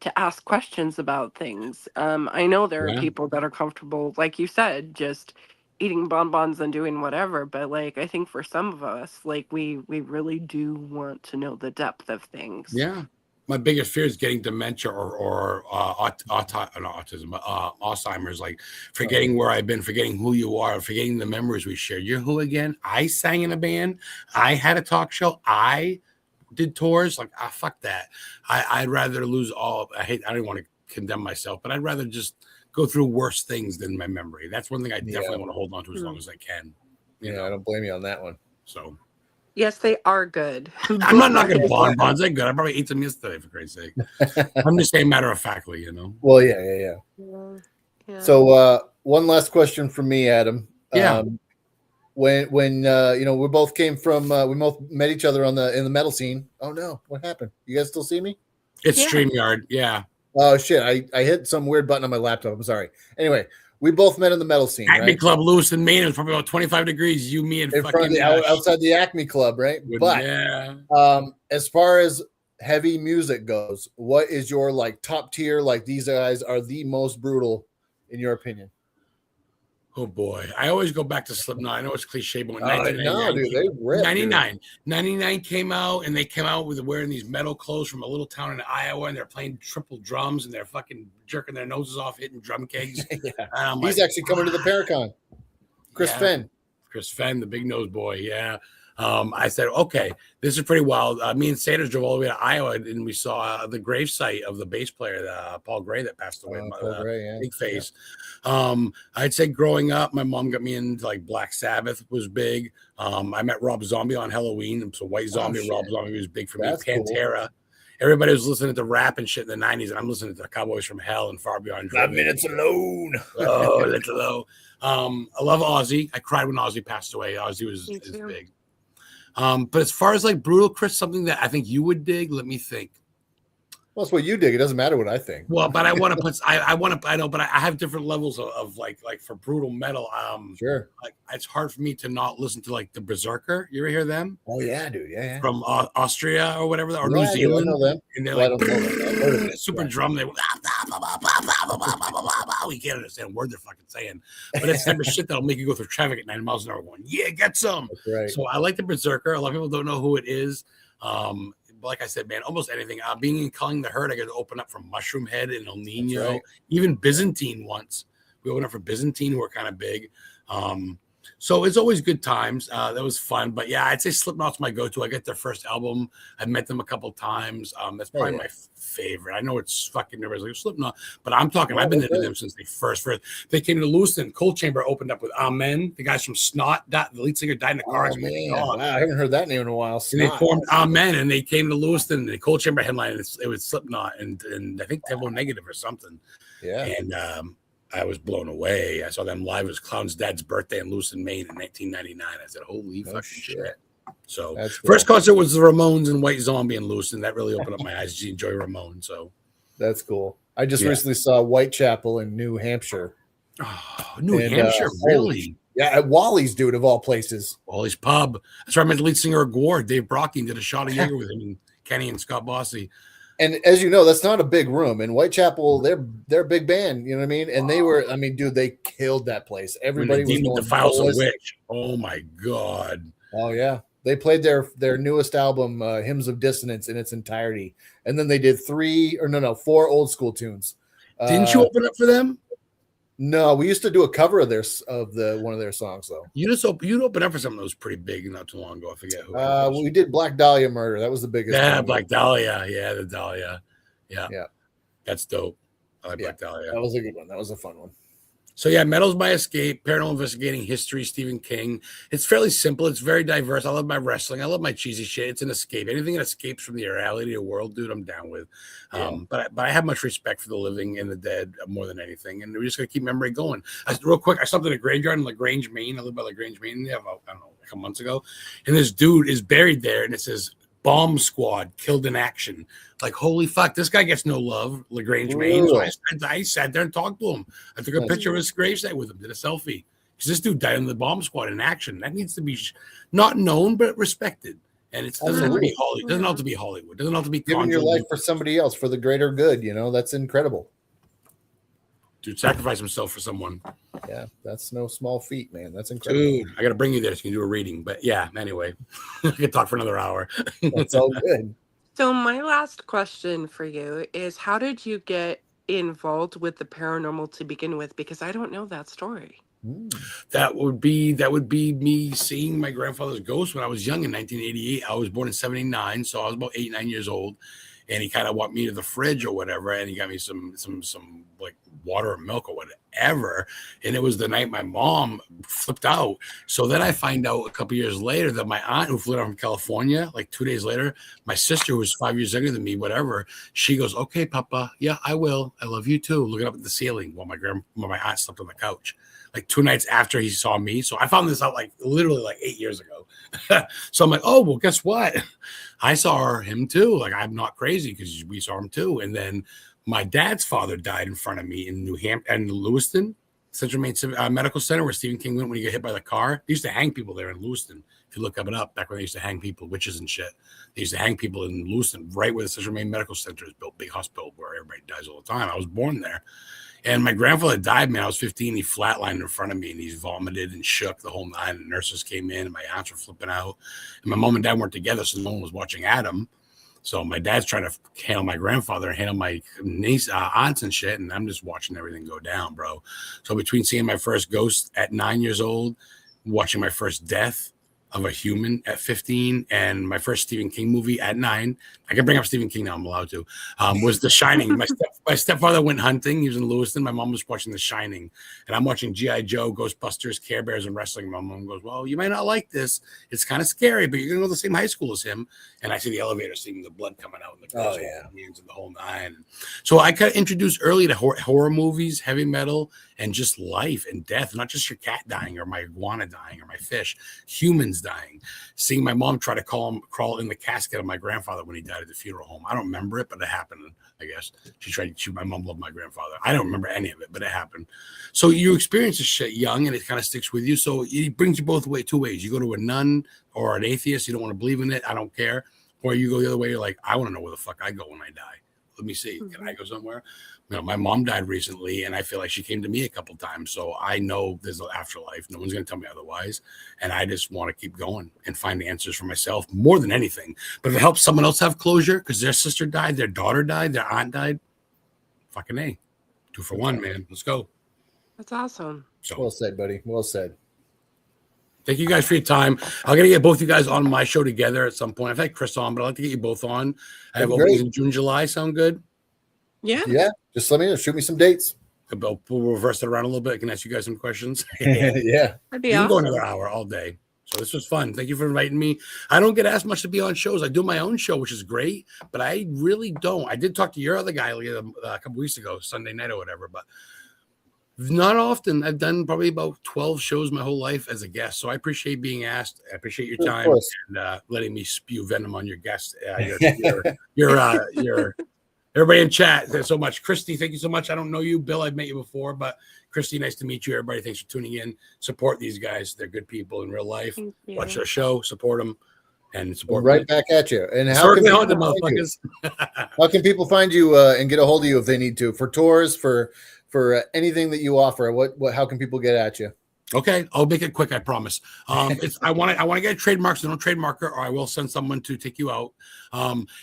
to ask questions about things. I know there are Yeah. people that are comfortable, like you said, just eating bonbons and doing whatever. But like, I think for some of us, like we really do want to know the depth of things. Yeah. My biggest fear is getting dementia or autism, Alzheimer's, like forgetting where I've been, forgetting who you are, forgetting the memories we shared. You're who again? I sang in a band. I had a talk show. I did tours. Like, fuck that. I'd rather lose all. I don't want to condemn myself, but I'd rather just go through worse things than my memory. That's one thing I definitely want to hold on to as long as I can. You know? I don't blame you on that one. So. Yes, they are good. I'm not knocking bonbons. They're good. I probably ate them yesterday, for Christ's sake. I'm just saying matter of factly, you know. Well, yeah. Yeah. So one last question from me, Adam. Yeah. When we both came from we both met each other in the metal scene. Oh no, what happened? You guys still see me? It's StreamYard. Yeah. Oh shit, I hit some weird button on my laptop. I'm sorry. Anyway, we both met in the metal scene, Acme right? Club, Lewis and Maine. It was probably about 25 degrees. You, me, and in front of the, outside the Acme Club, right? But as far as heavy music goes, what is your like top tier? Like these guys are the most brutal, in your opinion? Oh boy, I always go back to Slipknot. I know it's cliche, but when 99 came out, and they came out with wearing these metal clothes from a little town in Iowa, and they're playing triple drums, and they're fucking jerking their noses off, hitting drum kegs. He's actually coming to the Paracon. Chris Fenn, the big nose boy. Yeah. I said, okay, this is pretty wild. Me and Sanders drove all the way to Iowa, and we saw the gravesite of the bass player, Paul Gray, that passed away. Big face. I'd say growing up, my mom got me into like Black Sabbath was big. I met Rob Zombie on Halloween. So White Zombie, Rob Zombie was big for me. Pantera. Cool. Everybody was listening to rap and shit in the 90s, and I'm listening to Cowboys from Hell and Far Beyond. 5 minutes alone. Oh, a little low. I love Ozzy. I cried when Ozzy passed away. Ozzy is big. But as far as like brutal, Chris, something that I think you would dig, let me think. Well, it's what you dig. It doesn't matter what I think. Well, but I want to put, I know, but I have different levels of like for brutal metal. Sure. Like it's hard for me to not listen to like the Berserker. You ever hear them? Oh yeah, dude. Yeah. From Austria or whatever, or New Zealand. I know them. And they're like super drum. They we can't understand a word they're fucking saying, but it's the type of shit that'll make you go through traffic at 9 miles an hour going, yeah, get some. Right. So I like the Berserker. A lot of people don't know who it is. Like I said, man, almost anything. Being in Culling the Herd, I got to open up for Mushroom Head and El Nino, even Byzantine once. We opened up for Byzantine, who are kind of big. So it's always good times. That was fun. But yeah, I'd say Slipknot's my go-to. I got their first album. I've met them a couple times. That's probably my favorite. I know it's fucking everybody's like Slipknot, but I'm talking, I've been into them since they first. They came to Lewiston. Cold Chamber opened up with Amen. The guys from Snot, the lead singer died in a car accident. Wow, I haven't heard that name in a while. And they formed Amen, and they came to Lewiston. And the Cold Chamber headline, it was Slipknot and I think Tempo Negative or something. Yeah. And I was blown away. I saw them live. It was Clown's dad's birthday in Lewiston, Maine in 1999. I said, holy fucking shit. So first concert was the Ramones and White Zombie in Lewiston. That really opened up my eyes to enjoy Ramones. So that's cool. I just recently saw Whitechapel in New Hampshire. Oh, New Hampshire, really? Yeah, at Wally's, dude, of all places. Wally's Pub. That's where I met the lead singer of Gwar, Dave Brocky, and did a shot of Jaeger with him and Kenny and Scott Bossy. And as you know, that's not a big room. In Whitechapel, they're a big band, you know what I mean? And they were, I mean, dude, they killed that place. When the Everybody was demon going defiles a ballistic. witch. Oh my god. Oh yeah. They played their newest album, Hymns of Dissonance, in its entirety. And then they did 4 old school tunes. Didn't you open up for them? No, we used to do a cover of one of their songs though. You'd open up for something that was pretty big not too long ago. I forget who. We did Black Dahlia Murder. That was the biggest. Yeah, one. Black Dahlia. Yeah, the Dahlia. Yeah. Yeah. That's dope. I like Black Dahlia. That was a good one. That was a fun one. So yeah, Metal's my escape, paranormal investigating history, Stephen King. It's fairly simple. It's very diverse. I love my wrestling. I love my cheesy shit. It's an escape. Anything that escapes from the reality of the world, dude, I'm down with. But I have much respect for the living and the dead more than anything. And we're just going to keep memory going. Real quick, I stopped at a graveyard in LaGrange, Maine. I live by LaGrange, Maine. About, I don't know, a couple months ago. And this dude is buried there, and it says, Bomb Squad killed in action. Like, holy fuck, this guy gets no love, LaGrange, Maine. So I sat there and talked to him. I took a picture of his gravesite with him, did a selfie. Because this dude died in the Bomb Squad in action. That needs to be not known, but respected. And it doesn't have to be Hollywood. It doesn't have to be Hollywood. It doesn't have to be giving your life for somebody else, for the greater good. You know, that's incredible. Dude, sacrifice himself for someone. Yeah, that's no small feat, man. That's incredible. Dude, I got to bring you there so you can do a reading. But yeah, anyway, I could talk for another hour. That's all good. So my last question for you is, how did you get involved with the paranormal to begin with? Because I don't know that story. That would be me seeing my grandfather's ghost when I was young in 1988. I was born in 79, so I was about 8, 9 years old. And he kind of walked me to the fridge or whatever, and he got me some like water or milk or whatever. And it was the night my mom flipped out. So then I find out a couple years later that my aunt, who flew down from California, like 2 days later, my sister, who was 5 years younger than me, whatever, she goes, "Okay, Papa, yeah, I will. I love you too." Looking up at the ceiling while my aunt slept on the couch. Like 2 nights after he saw me. So I found this out like literally like 8 years ago. So I'm like, oh, well, guess what? I saw him too. Like, I'm not crazy because we saw him too. And then my dad's father died in front of me in New Hampshire and Lewiston, Central Maine Medical Center, where Stephen King went when he got hit by the car. They used to hang people there in Lewiston. If you look it up, back when they used to hang people, witches and shit. They used to hang people in Lewiston, right where the Central Maine Medical Center is built, big hospital where everybody dies all the time. I was born there. And my grandfather died when I was 15. He flatlined in front of me and he's vomited and shook the whole night. And nurses came in and my aunts were flipping out. And my mom and dad weren't together, so no one was watching Adam. So my dad's trying to handle my grandfather and handle my niece, aunts and shit. And I'm just watching everything go down, bro. So between seeing my first ghost at 9 years old, watching my first death of a human at 15, and my first Stephen King movie at 9. I can bring up Stephen King now, I'm allowed to. Was The Shining. My stepfather went hunting. He was in Lewiston. My mom was watching The Shining, and I'm watching G.I. Joe, Ghostbusters, Care Bears, and wrestling. My mom goes, "Well, you might not like this. It's kind of scary, but you're gonna go to the same high school as him." And I see the elevator, seeing the blood coming out, and the girls and the whole nine. So I got introduced early to horror movies, heavy metal, and just life and death. Not just your cat dying or my iguana dying or my fish, humans dying. Seeing my mom try to crawl in the casket of my grandfather when he died at the funeral home. I don't remember it, but it happened. I guess my mom loved my grandfather. I don't remember any of it, but it happened. So you experience this shit young, and it kind of sticks with you. So it brings you two ways. You go to a nun or an atheist. You don't want to believe in it. I don't care. Or you go the other way. You're like, I want to know where the fuck I go when I die. Let me see. Can I go somewhere? You know, my mom died recently, and I feel like she came to me a couple times. So I know there's an afterlife. No one's going to tell me otherwise. And I just want to keep going and find answers for myself more than anything. But if it helps someone else have closure because their sister died, their daughter died, their aunt died, fucking A. 2 for 1, man. Let's go. That's awesome. So, well said, buddy. Well said. Thank you guys for your time. I'm going to get both you guys on my show together at some point. I've had Chris on, but I'd like to get you both on. I have openings in June, July. Sound good? Yeah. Yeah. Just let me know. Shoot me some dates. We'll reverse it around a little bit. I can ask you guys some questions. Yeah. That'd be You awesome. can go another hour all day. So this was fun. Thank you for inviting me. I don't get asked much to be on shows. I do my own show, which is great, but I really don't. I did talk to your other guy a couple weeks ago, Sunday night or whatever, but not often. I've done probably about 12 shows my whole life as a guest. So I appreciate being asked. I appreciate your time and letting me spew venom on your guest. Your everybody in chat. Thanks so much. Christy, thank you so much. I don't know you. Bill, I've met you before, but Christy, nice to meet you. Everybody, thanks for tuning in. Support these guys. They're good people in real life. Watch their show. Support them. and support Right me. back at you. And Historically haunted, motherfuckers. How can people find you and get a hold of you if they need to for tours, for anything that you offer? What how can people get at you? Okay, I'll make it quick. I promise. I want to get a trademark, so don't trademark it, or I will send someone to take you out.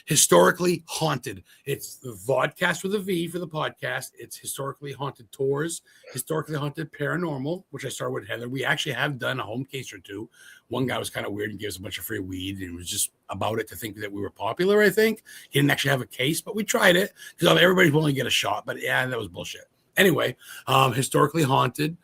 Historically haunted. It's the vodcast with a V for the podcast. It's historically haunted tours, historically haunted paranormal, which I started with Heather. We actually have done a home case or two. One guy was kind of weird and gave us a bunch of free weed, and it was just about it to think that we were popular. I think he didn't actually have a case, but we tried it because everybody's willing to get a shot. But yeah, that was bullshit. Anyway, historically haunted.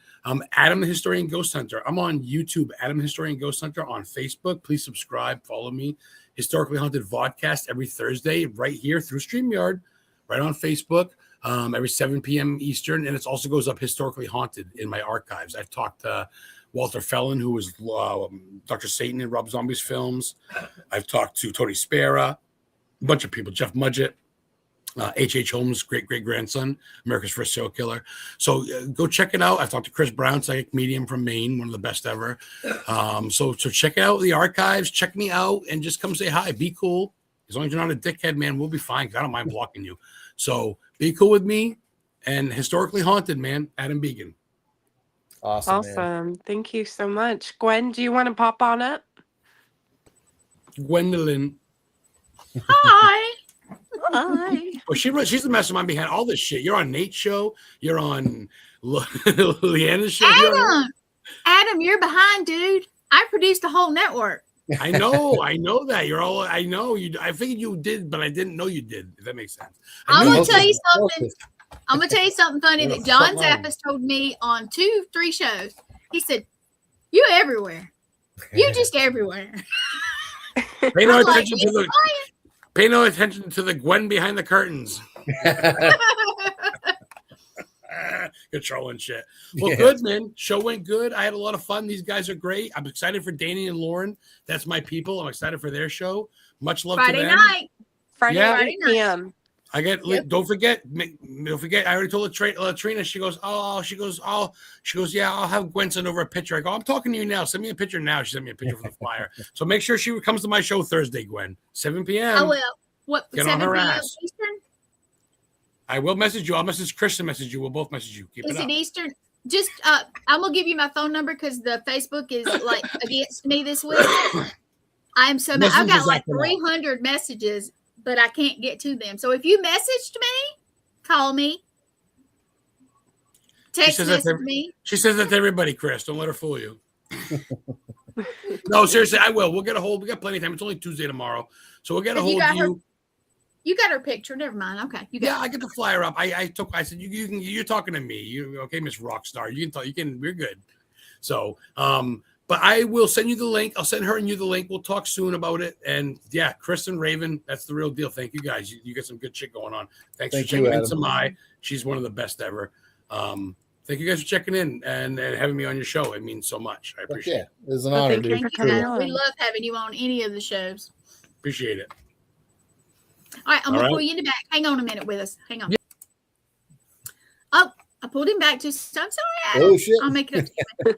Adam the Historian Ghost Hunter. I'm on YouTube, Adam the Historian Ghost Hunter, on Facebook. Please subscribe, follow me. Historically Haunted Vodcast every Thursday, right here through StreamYard, right on Facebook, every 7 p.m. Eastern. And it also goes up Historically Haunted in my archives. I've talked to Walter Fellon, who was Dr. Satan in Rob Zombie's films. I've talked to Tony Spera, a bunch of people, Jeff Mudgett. H.H. Holmes' great-great-grandson, America's first serial killer. So go check it out. I've talked to Chris Brown, psychic medium from Maine, one of the best ever. So check out the archives, check me out, and just come say hi. Be cool. As long as you're not a dickhead, man, we'll be fine. I don't mind blocking you. So be cool with me. And historically haunted, man, Adam Began. Awesome. Man. Thank you so much. Gwen, do you want to pop on up? Gwendolyn. Hi. Hi. Well, she's the mastermind behind all this shit. You're on Nate's show. You're on Leanna's show. Adam, you're behind, dude. I produced a whole network. I know that. You're all. I know you. I figured you did, but I didn't know you did. If that makes sense. I'm gonna tell you something. I'm gonna tell you something funny that John Zappas told me on 2-3 shows. He said, "You everywhere. You just everywhere." Pay no attention to the. Pay no attention to the Gwen behind the curtains. Good trolling shit. Well, good, man. Show went good. I had a lot of fun. These guys are great. I'm excited for Danny and Lauren. That's my people. I'm excited for their show. Much love Friday to them. night. Friday Yeah. 8 p.m. I get. Yep. Don't forget. I already told Latrina. She goes. Yeah, I'll have Gwen send over a picture. I go. I'm talking to you now. Send me a picture now. She sent me a picture for the flyer. So make sure she comes to my show Thursday, Gwen, 7 p.m. I will. What? Get 7 on her p.m. ass. Eastern? I will message you. I'll message Christian. Message you. We'll both message you. Keep Is it up. it Eastern? Just I'm gonna give you my phone number because the Facebook is like against me this week. I'm so mad. I've got like 300 messages, but I can't get to them. So if you messaged me, call me. Text message me. She says that to everybody, Chris. Don't let her fool you. No, seriously, I will. We'll get a hold. We got plenty of time. It's only Tuesday tomorrow, so we'll get a hold of you. You got her picture. Never mind. Okay. I get the flyer up. I said you're talking to me. You okay, Miss Rockstar? You can talk. We're good. So, but I will send you the link. I'll send her and you the link. We'll talk soon about it. And yeah, Chris and Raven, that's the real deal. Thank you guys. You got some good shit going on. Thanks for checking in, Samai. She's one of the best ever. Thank you guys for checking in and having me on your show. It means so much. I appreciate it. It was an honor, dude. Thank you, guys. We love having you on any of the shows. Appreciate it. All right, I'm going to pull you in the back. Hang on a minute with us. Hang on. Yeah. Oh, I pulled him back just. I'm sorry, Adam. Oh, shit. I'll make it up to you.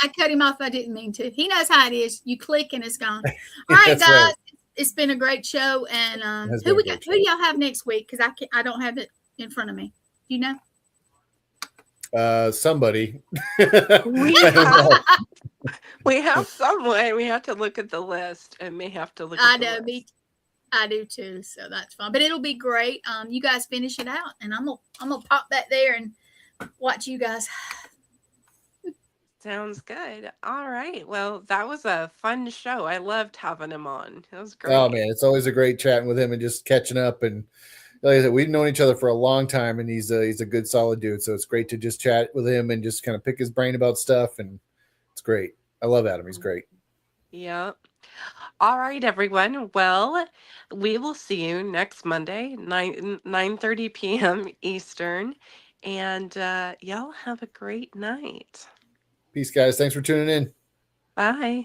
I cut him off. I didn't mean to. He knows how it is. You click and it's gone. All right, guys. Right. It's been a great show. And who do y'all have next week? Because I don't have it in front of me. Do you know? Somebody. We have someone. We have to look at the list and may have to look at the list. I do too, so that's fine. But it'll be great. You guys finish it out, and I'm gonna pop that there and watch you guys. Sounds good. All right. Well, that was a fun show. I loved having him on. It was great. Oh man, it's always a great chatting with him and just catching up. And like I said, we've known each other for a long time, and he's a good, solid dude. So it's great to just chat with him and just kind of pick his brain about stuff, and it's great. I love Adam. He's great. Yeah. All right, everyone. Well, we will see you next Monday, 9:30 p.m. Eastern. And y'all have a great night. Peace, guys. Thanks for tuning in. Bye.